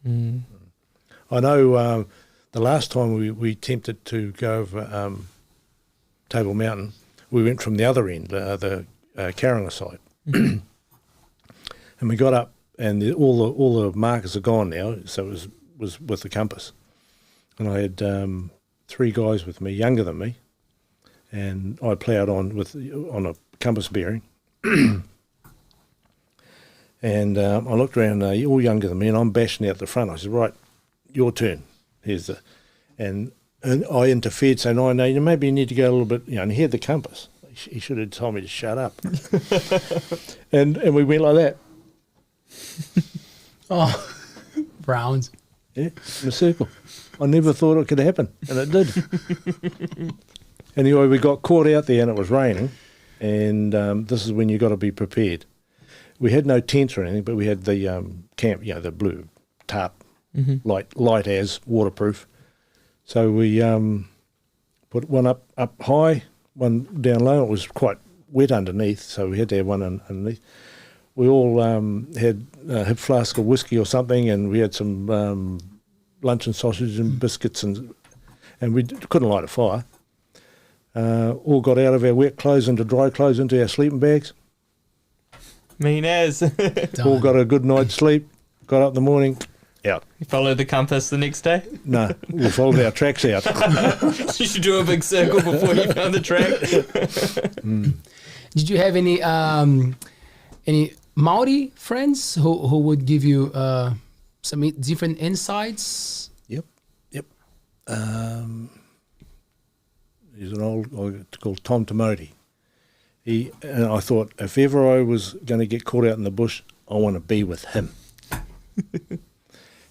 Mm. I know the last time we attempted to go over Table Mountain, we went from the other end, the Karinga side. And we got up, and all the markers are gone now, so it was with the compass. And I had 3 guys with me, younger than me, and I ploughed on a compass bearing. And I looked around, you're all younger than me, and I'm bashing out the front. I said, right, your turn. And I interfered, saying, no, maybe you need to go a little bit, and he had the compass. He should have told me to shut up. and we went like that. Oh, Browns. Yeah, in a circle. I never thought it could happen, and it did. Anyway, we got caught out there, and it was raining, and this is when you got to be prepared. We had no tents or anything, but we had the camp, the blue tarp, light as waterproof. So we put one up high, one down low. It was quite wet underneath, so we had to have one underneath. We all had a hip flask of whiskey or something, and we had some lunch and sausage and biscuits, and we couldn't light a fire. All got out of our wet clothes into dry clothes into our sleeping bags. Mean as. All got a good night's sleep, got up in the morning, out. You followed the compass the next day? No, we followed our tracks out. You should do a big circle before you found the track. Did you have any Maori friends who would give you some different insights? Yep. He's an old guy called Tom Tamoti. And I thought, if ever I was going to get caught out in the bush, I want to be with him.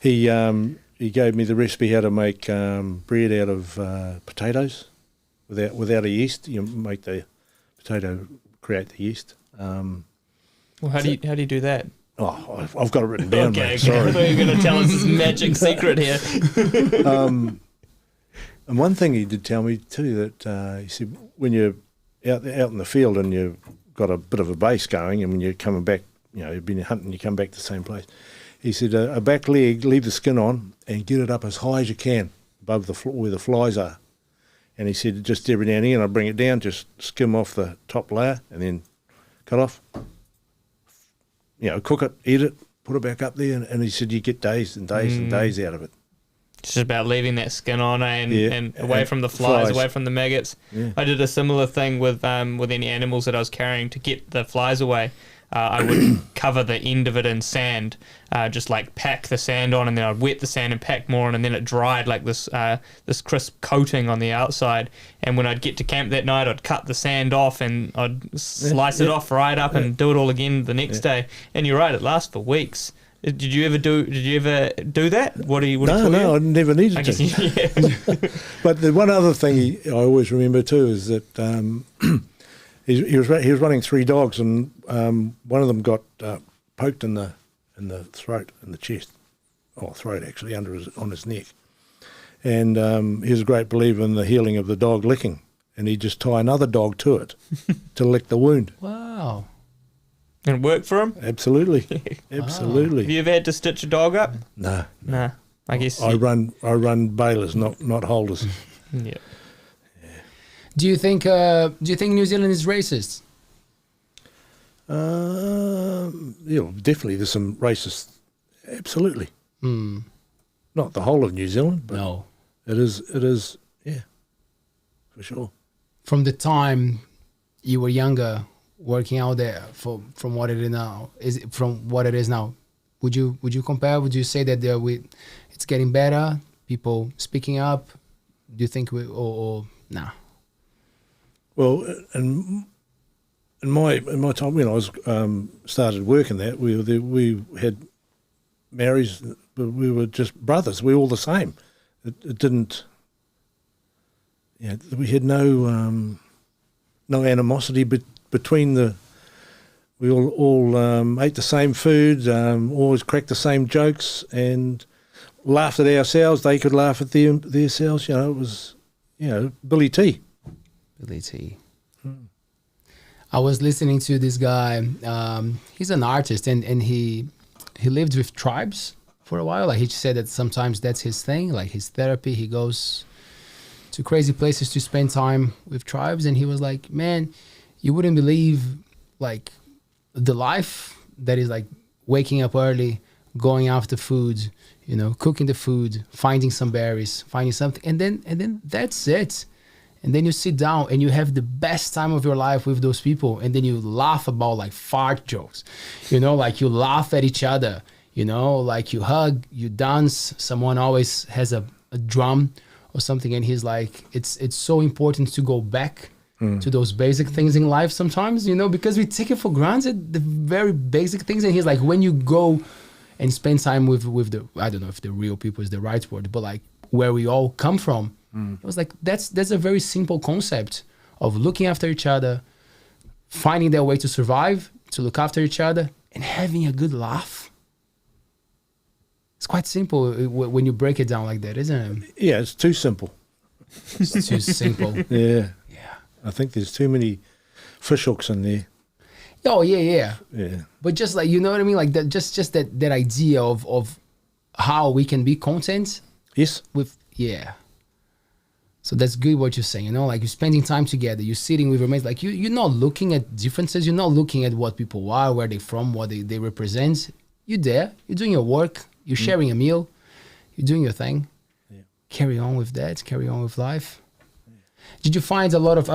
He gave me the recipe how to make bread out of potatoes without a yeast. You make the potato create the yeast. Well, how do you do that? Oh, I've got it written down. Okay, mate, sorry. I thought you were going to tell us this magic secret here. And one thing he did tell me too, that he said when you're out in the field and you've got a bit of a base going, and when you're coming back, you've been hunting, you come back to the same place. He said a back leg, leave the skin on and get it up as high as you can above the floor where the flies are. And he said just every now and again I bring it down, just skim off the top layer and then cut off. Cook it, eat it, put it back up there, and he said you get days and days and days out of it. It's just about leaving that skin on and away from the flies, away from the maggots. Yeah. I did a similar thing with any animals that I was carrying to get the flies away. I would cover the end of it in sand, just like pack the sand on, and then I'd wet the sand and pack more on, and then it dried like this crisp coating on the outside. And when I'd get to camp that night, I'd cut the sand off and I'd slice it off right up and do it all again the next day. And you're right, it lasts for weeks. Did you ever do that? No, I never needed to. But the one other thing I always remember too is that he was running 3 dogs, and one of them got poked in the throat, in the chest, throat actually, on his neck. And he was a great believer in the healing of the dog licking. and he'd just tie another dog to it to lick the wound. Wow. And it worked for him? Absolutely, absolutely. Have you ever had to stitch a dog up? No, Nah. I guess. I run bailers, not holders. Yeah. Do you think New Zealand is racist? Yeah, definitely. There's some racist. Absolutely. Not the whole of New Zealand, but No. it is. Yeah, for sure. From the time you were younger, working out there, from what it is now, would you compare? Would you say that it's getting better? People speaking up. Do you think or nah? Well, in my time when I was started working there, we had marriages, but we were just brothers. We were all the same. It didn't. Yeah, we had no animosity between the. We all ate the same food, always cracked the same jokes, and laughed at ourselves. They could laugh at themselves. You know, it was, Billy T. Billy T. I was listening to this guy. He's an artist, and he lived with tribes for a while. Like, he said that sometimes that's his thing, like his therapy. He goes to crazy places to spend time with tribes, and he was like, man, you wouldn't believe like the life that is like waking up early, going after food, cooking the food, finding some berries, finding something, and then that's it. And then you sit down and you have the best time of your life with those people, and then you laugh about like fart jokes, like you laugh at each other, like you hug, you dance. Someone always has a drum or something, and he's like, it's so important to go back to those basic things in life sometimes, because we take it for granted, the very basic things. And he's like, when you go and spend time with the, I don't know if the real people is the right word, but like where we all come from, it was like, that's a very simple concept of looking after each other, finding their way to survive, to look after each other, and having a good laugh. It's quite simple when you break it down like that, isn't it? Yeah, it's too simple. It's too simple. Yeah. Yeah. I think there's too many fish hooks in there. Oh, yeah. Yeah. But just like, you know what I mean? Like that, just that idea of how we can be content. Yes. Yeah. So that's good what you're saying, like you're spending time together, you're sitting with your mates, like you're not looking at differences, you're not looking at what people are, where they're from, what they represent. You're there, you're doing your work, you're sharing a meal, you're doing your thing. Yeah. Carry on with that, carry on with life. Yeah. Did you find a lot of,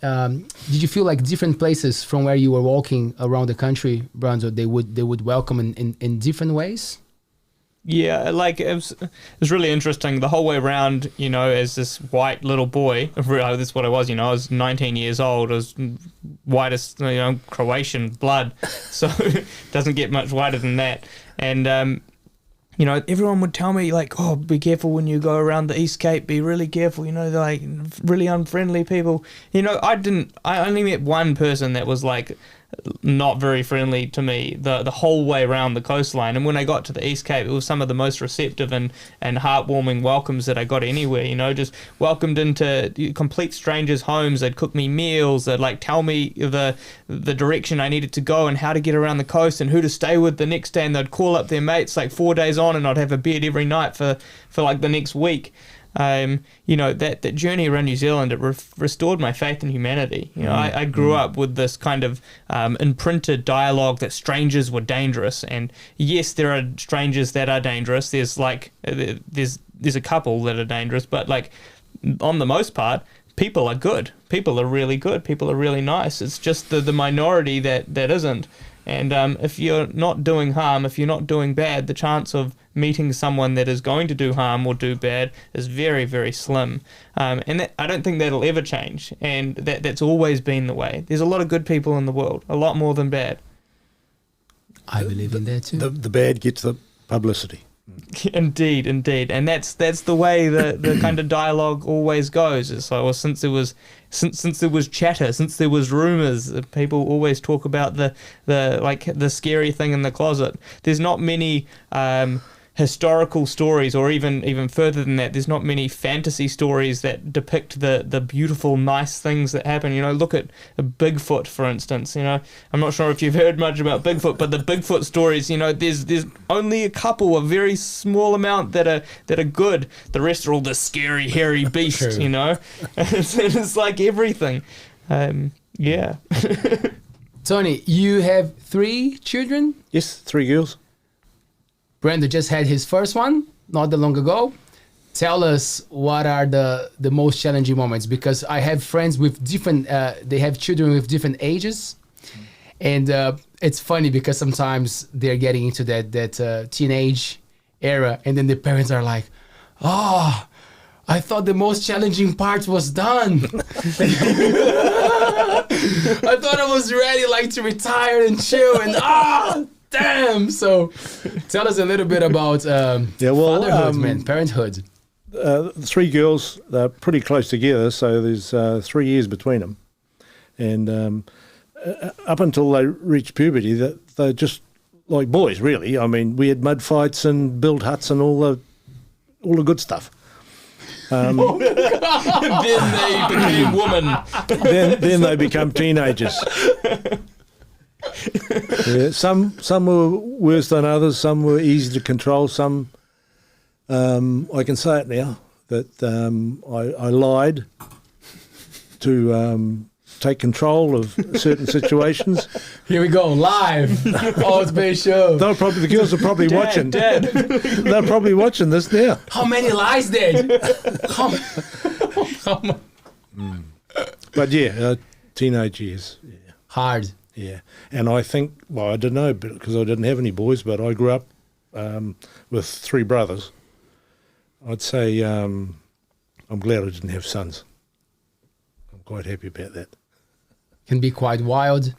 did you feel like different places from where you were walking around the country, Brando, they would welcome in different ways? Yeah, like it was really interesting the whole way around, as this white little boy. That's what I was, I was 19 years old. I was whitest, Croatian blood. So it doesn't get much whiter than that. And, everyone would tell me like, oh, be careful when you go around the East Cape, be really careful, they're like really unfriendly people. I only met one person that was like not very friendly to me the whole way around the coastline, and when I got to the East Cape, it was some of the most receptive and heartwarming welcomes that I got anywhere. Just welcomed into complete strangers' homes. They'd cook me meals, they'd like tell me the direction I needed to go and how to get around the coast and who to stay with the next day, and they'd call up their mates like 4 days on, and I'd have a bed every night for like the next week. That journey around New Zealand, it restored my faith in humanity. I grew up with this kind of imprinted dialogue that strangers were dangerous, and yes, there are strangers that are dangerous. There's a couple that are dangerous, but like on the most part, people are good. People are really good. People are really nice. It's just the minority that isn't. And if you're not doing harm, if you're not doing bad, the chance of meeting someone that is going to do harm or do bad is very, very slim. And I don't think that'll ever change. And that's always been the way. There's a lot of good people in the world, a lot more than bad. I believe in that too. The bad gets the publicity. Indeed. And that's the way the kind of dialogue always goes. It's like, well, since there was chatter, since there was rumors, people always talk about the scary thing in the closet. There's not many historical stories, or even further than that, there's not many fantasy stories that depict the beautiful, nice things that happen. You know, look at Bigfoot, for instance. You know, I'm not sure if you've heard much about Bigfoot, but the Bigfoot stories, you know, there's only a couple, a very small amount that are good. The rest are all the scary, hairy beast. True. You know, it's like everything. Yeah. Tony, you have 3 children. Yes, 3 girls. Brando just had his first one not that long ago. Tell us what are the most challenging moments, because I have friends with different, they have children with different ages. And it's funny because sometimes they're getting into that teenage era, and then the parents are like, oh, I thought the most challenging part was done. I thought I was ready like to retire and chill, and damn. So tell us a little bit about fatherhood, man, parenthood. 3 girls, they're pretty close together, so there's 3 years between them. And up until they reached puberty, they're just like boys, really. I mean, we had mud fights and build huts and all the good stuff. Then they became women. Then they become teenagers. Yeah, some were worse than others. Some were easy to control. Some, I can say it now, that I lied to take control of certain situations. Here we go, live. Altbays Show. The girls are probably watching. Dad. They're probably watching this now. How many lies, Dad? But yeah, teenage years. Yeah. Hard. Yeah, and I think, well, I don't know, because I didn't have any boys, but I grew up with 3 brothers. I'd say I'm glad I didn't have sons. I'm quite happy about that. Can be quite wild.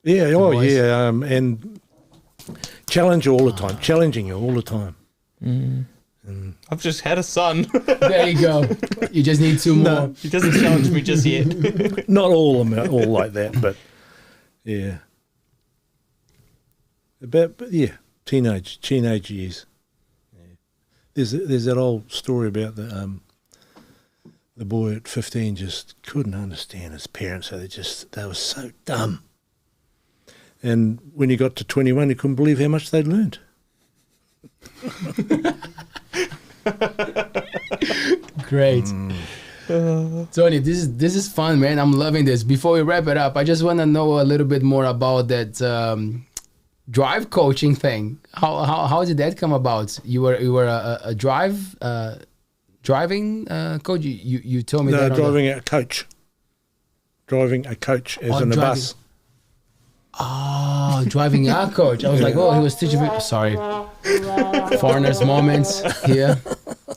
Yeah, boys. yeah, and challenging you all the time. Mm. I've just had a son. There you go. You just need 2 more. No. He doesn't challenge me just yet. Not all of them are all like that, but yeah. But yeah, teenage years. Yeah. There's that old story about the boy at 15 just couldn't understand his parents. So they were so dumb. And when he got to 21, he couldn't believe how much they'd learned. Great. Tony, this is fun, man. I'm loving this. Before we wrap it up, I just want to know a little bit more about that drive coaching thing. How did that come about? You were a driving coach. You told me No, that. driving a coach. Driving a coach as in a bus. Oh, driving a coach. I was like, oh, he was teaching me. Sorry, foreigners moments here.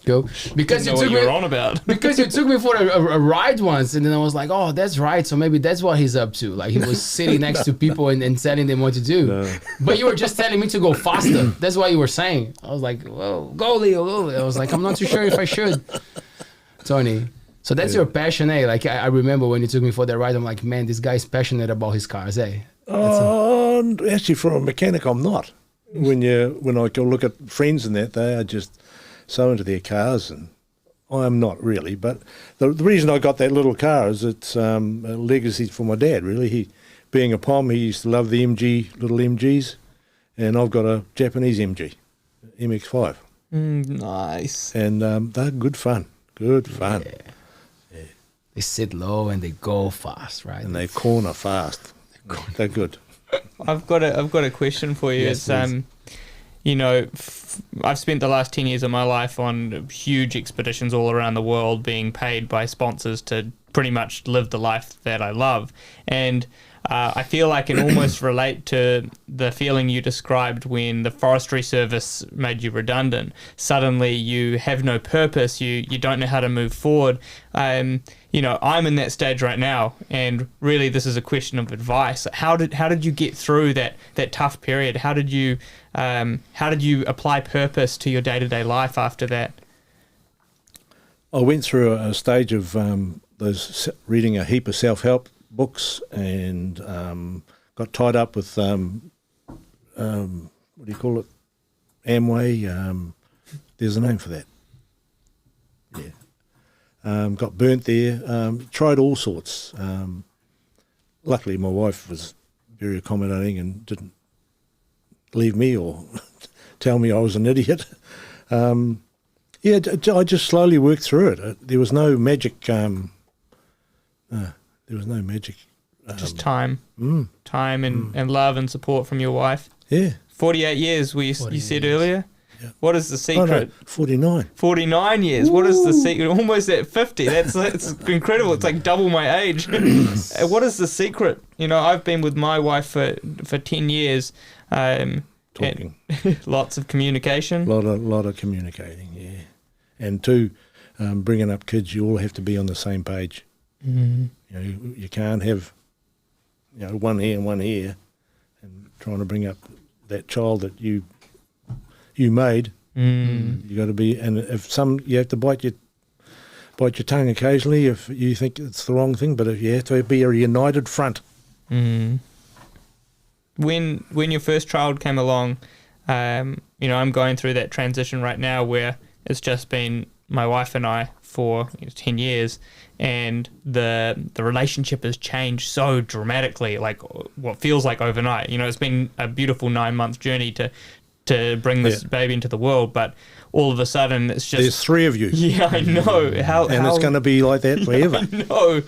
Go because you took me on about. because you took me for a ride once, and then I was like, oh, that's right. So maybe that's what he's up to. Like he was sitting next to people and telling them what to do. No. But you were just telling me to go faster. That's what you were saying. I was like, well, go Leo, go. I was like, I'm not too sure if I should. Tony. So that's your passion, eh? Like I remember when you took me for that ride, I'm like, man, this guy's passionate about his cars, eh? Actually, for a mechanic, I'm not. When I go look at friends and that, they are just so into their cars, and I'm not really. But the reason I got that little car is it's a legacy for my dad, really. He, being a POM, he used to love the little MGs, and I've got a Japanese MG, MX-5. Nice. And they're good fun. Good fun. Yeah. They sit low and they go fast, right? And they corner fast. They're good. I've got a question for you. Yes, It's you know, I've spent the last 10 years of my life on huge expeditions all around the world, being paid by sponsors to pretty much live the life that I love. And I feel I can almost relate to the feeling you described when the Forestry Service made you redundant. Suddenly you have no purpose, you don't know how to move forward. You know, I'm in that stage right now, and really this is a question of advice. How did you get through that tough period? How did you apply purpose to your day-to-day life after that? I went through a stage of reading a heap of self-help books, and got tied up with what do you call it, Amway. There's a name for that. Yeah. Got burnt there. Tried all sorts. Luckily, my wife was very accommodating and didn't leave me or tell me I was an idiot. I just slowly worked through it. There was no magic. Just time. Time and love and support from your wife. Yeah. 48 years, you said earlier. Yeah. What is the secret? Oh, no, 49. 49 years. Ooh. What is the secret? Almost at 50. That's incredible. It's like double my age. What is the secret? You know, I've been with my wife for 10 years. Talking. Lots of communication. Lot of communicating, yeah. And two, bringing up kids, you all have to be on the same page. Mm. You know, you can't have, one here and one here, and trying to bring up that child that you made. Mm. You got to be, and if you have to bite your tongue occasionally if you think it's the wrong thing, but if you have to be a united front. Mm. When your first child came along, I'm going through that transition right now where it's just been my wife and I for 10 years, and the relationship has changed so dramatically, like what feels like overnight. It's been a beautiful 9-month journey to bring this baby into the world, but all of a sudden it's just... There's 3 of you. Yeah, I know. It's going to be like that forever. I know.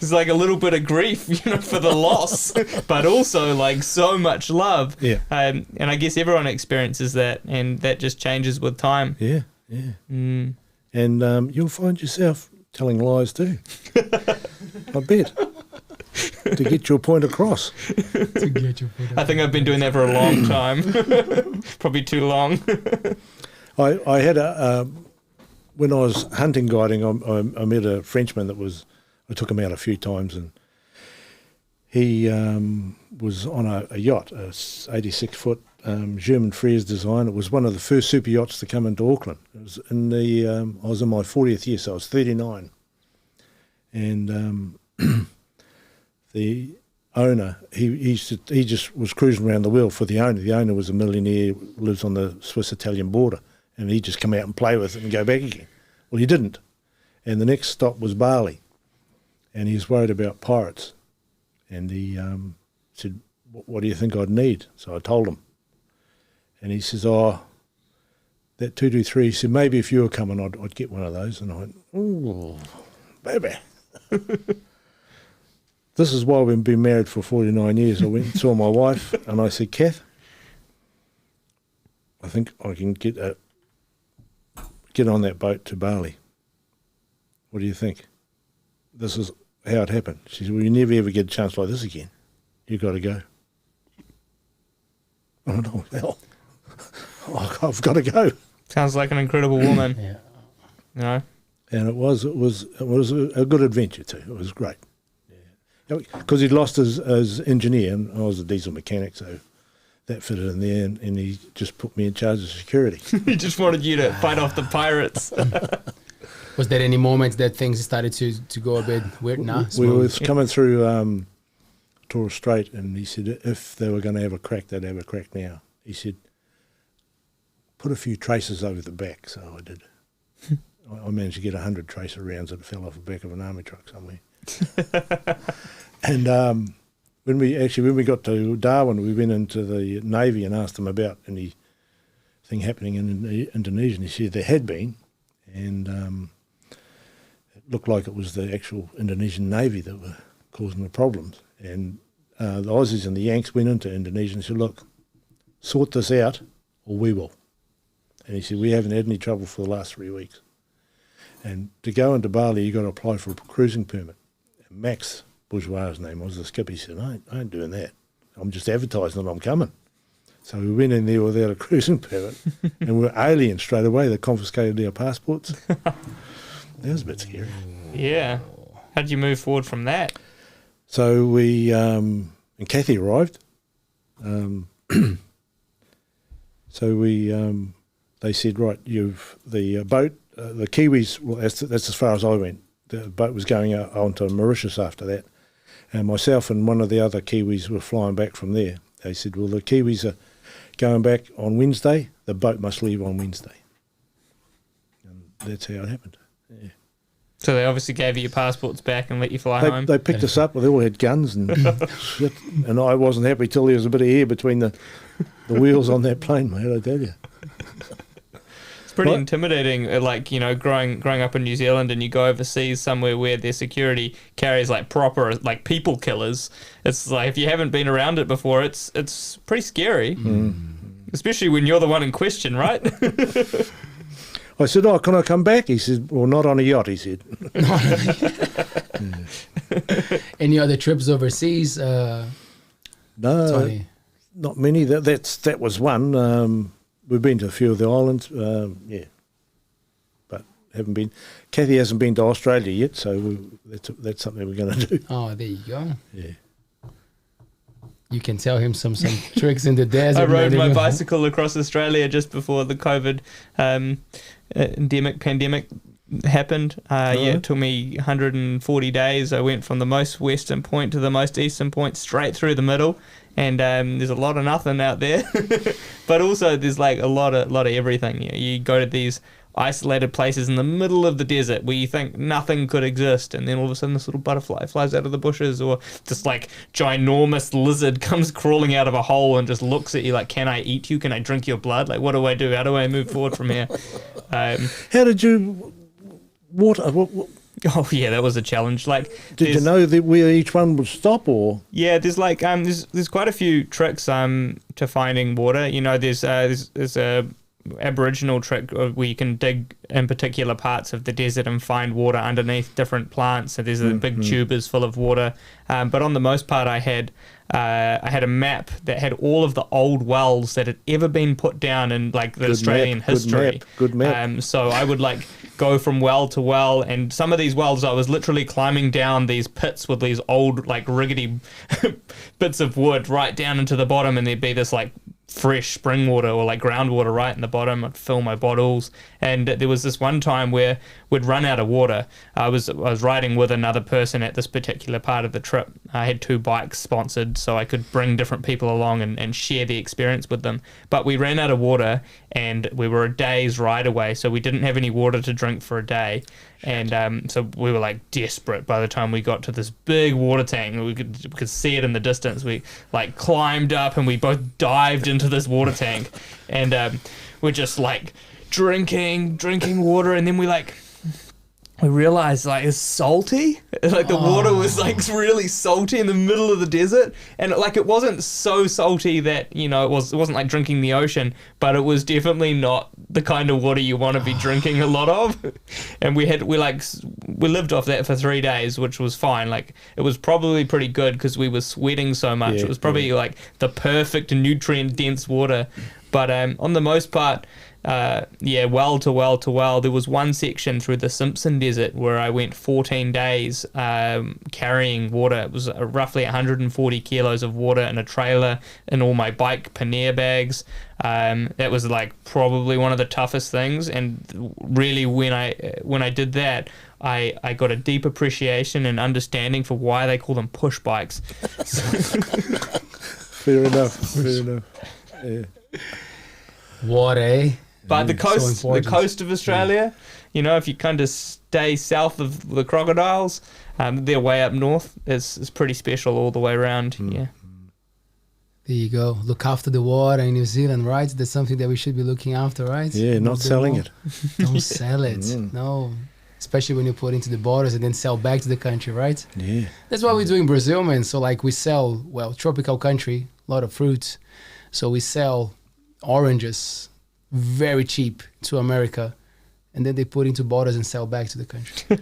It's like a little bit of grief, for the loss, but also like so much love. Yeah. And I guess everyone experiences that, and that just changes with time. Yeah, yeah. Mm. And you'll find yourself telling lies too. I bet. To get your point across. I think I've been doing that for a long time. Probably too long. I had when I was hunting guiding, I met a Frenchman I took him out a few times, and he was on a yacht, a 86-foot German Freres design. It was one of the first super yachts to come into Auckland. It was I was in my 40th year, so I was 39. And the owner, he just was cruising around the world for the owner. The owner was a millionaire, lives on the Swiss-Italian border, and he'd just come out and play with it and go back again. Well, he didn't. And the next stop was Bali, and he was worried about pirates. And he said, what do you think I'd need? So I told him. And he says, that 223, he said, maybe if you were coming, I'd get one of those. And I went, ooh, baby. This is why we've been married for 49 years. I went and saw my wife, and I said, Kath, I think I can get on that boat to Bali. What do you think? This is how it happened. She said, well, you never ever get a chance like this again. You've got to go. I went, oh, hell, I've got to go. Sounds like an incredible woman. Yeah. And it was a good adventure too. It was great. Because he'd lost his engineer, and I was a diesel mechanic, so that fitted in there, and he just put me in charge of security. He just wanted you to fight off the pirates. Was there any moments that things started to go a bit weird? Nah, we were coming through Torres Strait, and he said if they were going to have a crack, they'd have a crack now. He said, put a few traces over the back, so I did. I managed to get 100 tracer rounds that fell off the back of an army truck somewhere. And when we got to Darwin, we went into the Navy and asked them about anything happening in Indonesia. And he said there had been, and it looked like it was the actual Indonesian Navy that were causing the problems. And the Aussies and the Yanks went into Indonesia and said, look, sort this out or we will. And he said, we haven't had any trouble for the last 3 weeks. And to go into Bali, you got to apply for a cruising permit. And Max, Bourgeois' name was the skipper. He said, I ain't doing that. I'm just advertising that I'm coming. So we went in there without a cruising permit, and we were aliens straight away. They confiscated our passports. That was a bit scary. Yeah. How did you move forward from that? So we, and Kathy arrived. They said, right, the boat, the Kiwis, well, that's as far as I went. The boat was going out onto Mauritius after that. And myself and one of the other Kiwis were flying back from there. They said, well, the Kiwis are going back on Wednesday. the boat must leave on Wednesday. And that's how it happened. Yeah. So they obviously gave you your passports back and let you fly home. They picked us up. They all had guns and shit. And I wasn't happy till there was a bit of air between the wheels on that plane, mate, I tell you. It's pretty intimidating, like, you know, growing up in New Zealand and you go overseas somewhere where their security carries like proper like people killers. It's like, if you haven't been around it before, it's pretty scary. Especially when you're the one in question, right? I said, "Oh, can I come back?" He said, "Well, not on a yacht," he said. Any other trips overseas? No, Tony? not many. That was one. We've been to a few of the islands, but haven't been. Kathy hasn't been to Australia yet, so that's something we're going to do. Oh, there you go. Yeah. You can tell him some tricks in the desert. I rode my bicycle across Australia just before the COVID pandemic happened. It took me 140 days. I went from the most western point to the most eastern point, straight through the middle. And there's a lot of nothing out there, but also there's like a lot of everything. You go to these isolated places in the middle of the desert where you think nothing could exist, and then all of a sudden this little butterfly flies out of the bushes, or this like ginormous lizard comes crawling out of a hole and just looks at you like, "Can I eat you? Can I drink your blood? Like, what do I do? How do I move forward from here?" How did you water? Oh yeah, that was a challenge. Like, did you know that where each one would stop, or? Yeah, there's like there's quite a few tricks to finding water. You know, there's a Aboriginal trick where you can dig in particular parts of the desert and find water underneath different plants. So there's a big tubers full of water. But on the most part, I had a map that had all of the old wells that had ever been put down in like the Australian history. Good map. So I would like go from well to well, and some of these wells I was literally climbing down these pits with these old like rickety bits of wood right down into the bottom, and there'd be this like fresh spring water or like groundwater right in the bottom. I'd fill my bottles, and there was this one time where we'd run out of water. I was riding with another person at this particular part of the trip. I had 2 bikes sponsored, so I could bring different people along and share the experience with them. But we ran out of water, and we were a day's ride away, so we didn't have any water to drink for a day. And so we were like desperate by the time we got to this big water tank. We could see it in the distance. We like climbed up and we both dived into this water tank, and we're just like drinking water, and then we realized like it's salty. Like the water was like really salty in the middle of the desert, and like it wasn't so salty that, you know, it wasn't like drinking the ocean, but it was definitely not the kind of water you want to be drinking a lot of. And we lived off that for 3 days, which was fine. Like it was probably pretty good because we were sweating so much. It was probably like the perfect nutrient dense water. But on the most part, well to well. There was one section through the Simpson Desert where I went 14 days carrying water. It was roughly 140 kilos of water in a trailer in all my bike pannier bags. That was like probably one of the toughest things, and really when I did that, I got a deep appreciation and understanding for why they call them push bikes. Fair enough. Yeah. Water, eh? But the coast of Australia, you know, if you kind of stay south of the crocodiles, they're way up north. It's pretty special all the way around. Yeah. There you go. Look after the water in New Zealand, right? That's something that we should be looking after, right? Yeah, not selling it. Don't sell it. No. Especially when you put into the borders and then sell back to the country, right? Yeah. That's what we do in Brazil, man. So like we sell, tropical country, a lot of fruits. So we sell oranges very cheap to America, and then they put into borders and sell back to the country.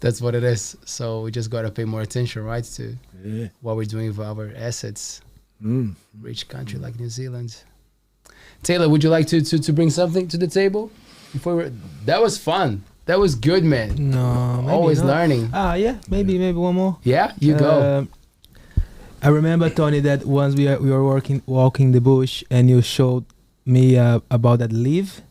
That's what it is. So we just got to pay more attention, right, to what we're doing with our assets. Rich country like New Zealand. Taylor, would you like to bring something to the table? That was fun. That was good, man. No, maybe always not. learning. Yeah, maybe one more. Yeah, you go. I remember, Tony, that once we were walking the bush, and you showed me about that leaf.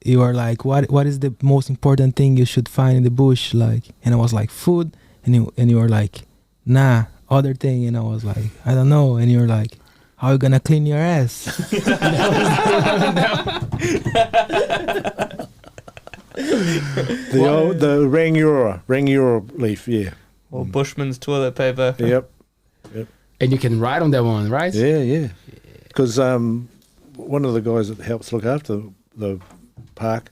You were like, "What is the most important thing you should find in the bush?" Like, and I was like, "Food," and you were like, "Nah, other thing." And I was like, "I don't know." And you were like, how you gonna clean your ass? The Rangiora leaf, yeah. Or Bushman's toilet paper. Yep. And you can ride on that one, right? Yeah. Because one of the guys that helps look after the park,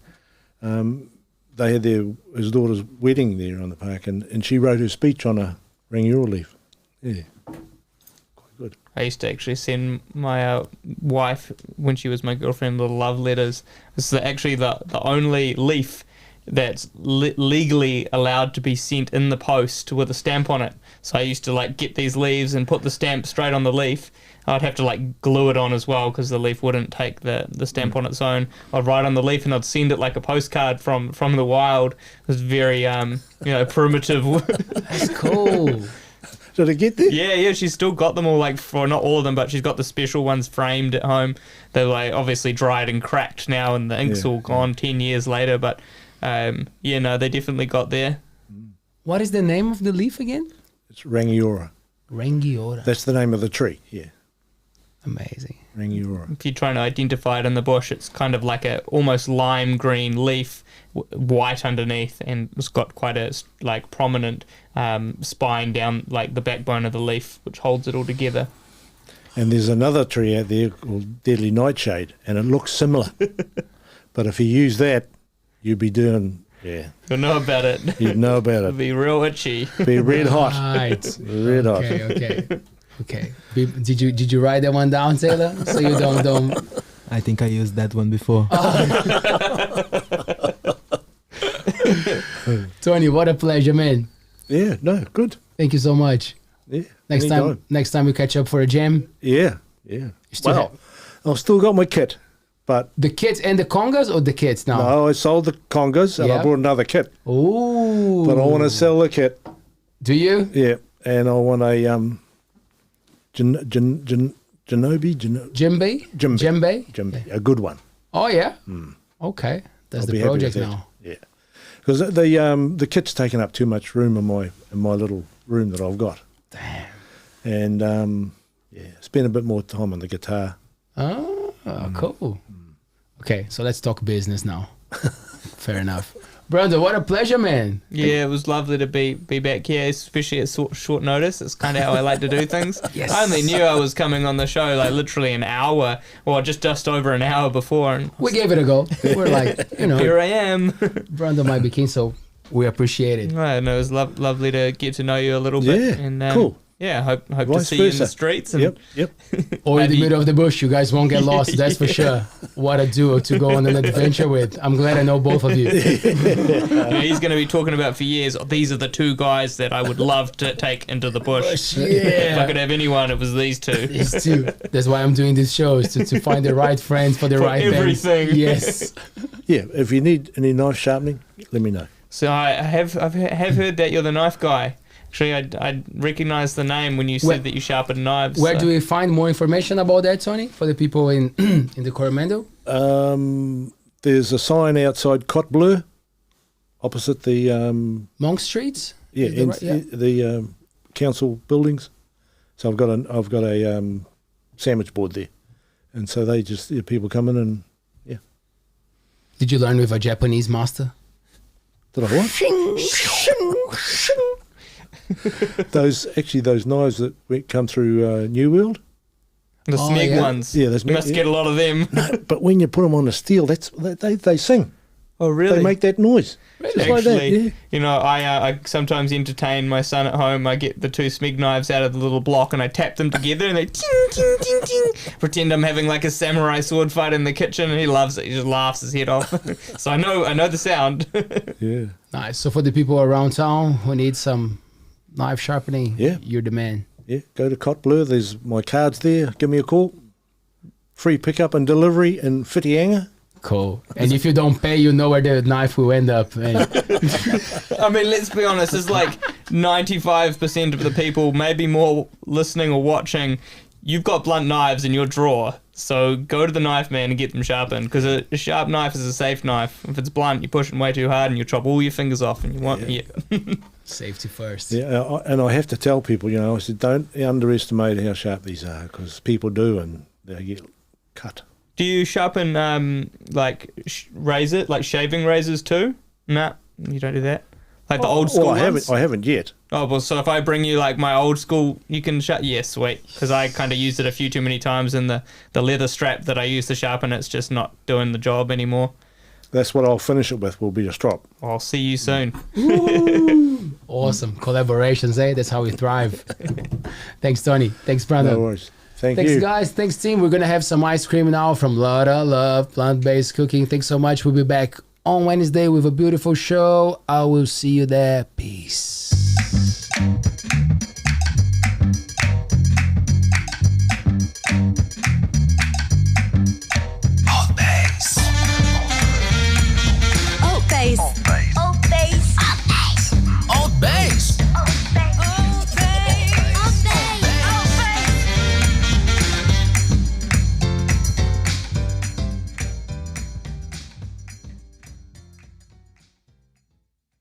they had his daughter's wedding there on the park, and she wrote her speech on a Rangiora leaf. Yeah, quite good. I used to actually send my wife, when she was my girlfriend, little love letters. This is actually the only leaf that's legally allowed to be sent in the post with a stamp on it. So I used to like get these leaves and put the stamp straight on the leaf. I'd have to like glue it on as well because the leaf wouldn't take the stamp on its own. I'd write on the leaf and I'd send it like a postcard from the wild. It was very primitive. That's cool. Did it get there? Yeah, she's still got them all, like, for not all of them, but she's got the special ones framed at home. They're like obviously dried and cracked now and the ink's all gone 10 years later, but they definitely got there. What is the name of the leaf again? It's Rangiora. Rangiora. That's the name of the tree, yeah. Amazing. Rangiora. If you're trying to identify it in the bush, it's kind of like a almost lime green leaf, white underneath, and it's got quite a like prominent spine down like the backbone of the leaf, which holds it all together. And there's another tree out there called Deadly Nightshade, and it looks similar. But if you use that, you'd be doing, You'll know about it. You'd know about It'll it. be real itchy. Be red hot. Right. Red hot. Okay. Did you write that one down, Taylor? So you don't. I think I used that one before. Tony, what a pleasure, man. Yeah, no, good. Thank you so much. Yeah. Next time we catch up for a jam. Yeah. Still I've still got my kit, but the kits and the congas or the kits now? no, I sold the congas and I bought another kit. Ooh. But I want to sell the kit. Do you? Yeah, and I want a Djembe, a good one. Oh yeah. Okay, that's I'll the be happy project with that. now. Yeah, because the kit's taking up too much room in my little room that I've got. Damn. And spend a bit more time on the guitar. Oh, cool. Okay, so let's talk business now. Fair enough. Brando, what a pleasure, man. Yeah, it was lovely to be back here, especially at short notice. It's kind of how I like to do things. Yes. I only knew I was coming on the show like literally an hour, or just over an hour before. And We gave it a go. We're like, here I am. Brando might be keen, so we appreciate it. Right, and it was lovely to get to know you a little bit. Yeah, And, cool. Yeah, hope to Vice see you in the versa. streets. And Yep. Or in the Maybe- middle of the bush, you guys won't get lost, that's for sure. What a duo to go on an adventure with. I'm glad I know both of you. he's going to be talking about for years. These are the two guys that I would love to take into the bush. If I could have anyone, it was these two. These two. That's why I'm doing these shows, to find the right friends for the right everything. bands. Yes. Yeah, if you need any knife sharpening, let me know. So I've heard that you're the knife guy. Actually, I recognized the name when you said that you sharpen knives. Where do we find more information about that, Tony, for the people in the Coromandel? There's a sign outside Cot Bleu, opposite the Monk Streets? the council buildings. So I've got a sandwich board there, and so they just people come in and Did you learn with a Japanese master? Did I what? those knives that come through New World. The sneg ones. Yeah, those you must get a lot of them. No, but when you put them on the steel, they sing. Oh, really? They make that noise. Just like that, Actually, I sometimes entertain my son at home. I get the two smeg knives out of the little block and I tap them together and they ting, ting, ting, ting. Pretend I'm having like a samurai sword fight in the kitchen, and he loves it. He just laughs his head off. So I know the sound. Yeah. Nice. So for the people around town who need some knife sharpening, Yeah. you're the man. Yeah, go to Cot Bleu. There's my cards there. Give me a call. Free pickup and delivery in Whitianga. Cool. And if you don't pay, you know where the knife will end up. And I mean, let's be honest. It's like 95% of the people, maybe more, listening or watching. you've got blunt knives in your drawer, so go to the knife man and get them sharpened, because a sharp knife is a safe knife. If it's blunt, you're pushing way too hard and you'll chop all your fingers off, and you want Safety first. Yeah, and I have to tell people, I said, don't underestimate how sharp these are, because people do, and they get cut. Do you sharpen razor, like shaving razors too? No, you don't do that. Like the old school ones? I haven't yet. Oh, well, so if I bring you like my old school, you can sweet. Because I kind of used it a few too many times, and the leather strap that I used to sharpen it's just not doing the job anymore. That's what I'll finish it with, will be a strop. I'll see you soon. Awesome. Collaborations, eh? That's how we thrive. Thanks, Tony. Thanks, Brando. No worries. Thanks, you. Guys. Thanks, team. We're going to have some ice cream now from Lotta Love, plant-based cooking. Thanks so much. We'll be back on Wednesday with a beautiful show. I will see you there. Peace.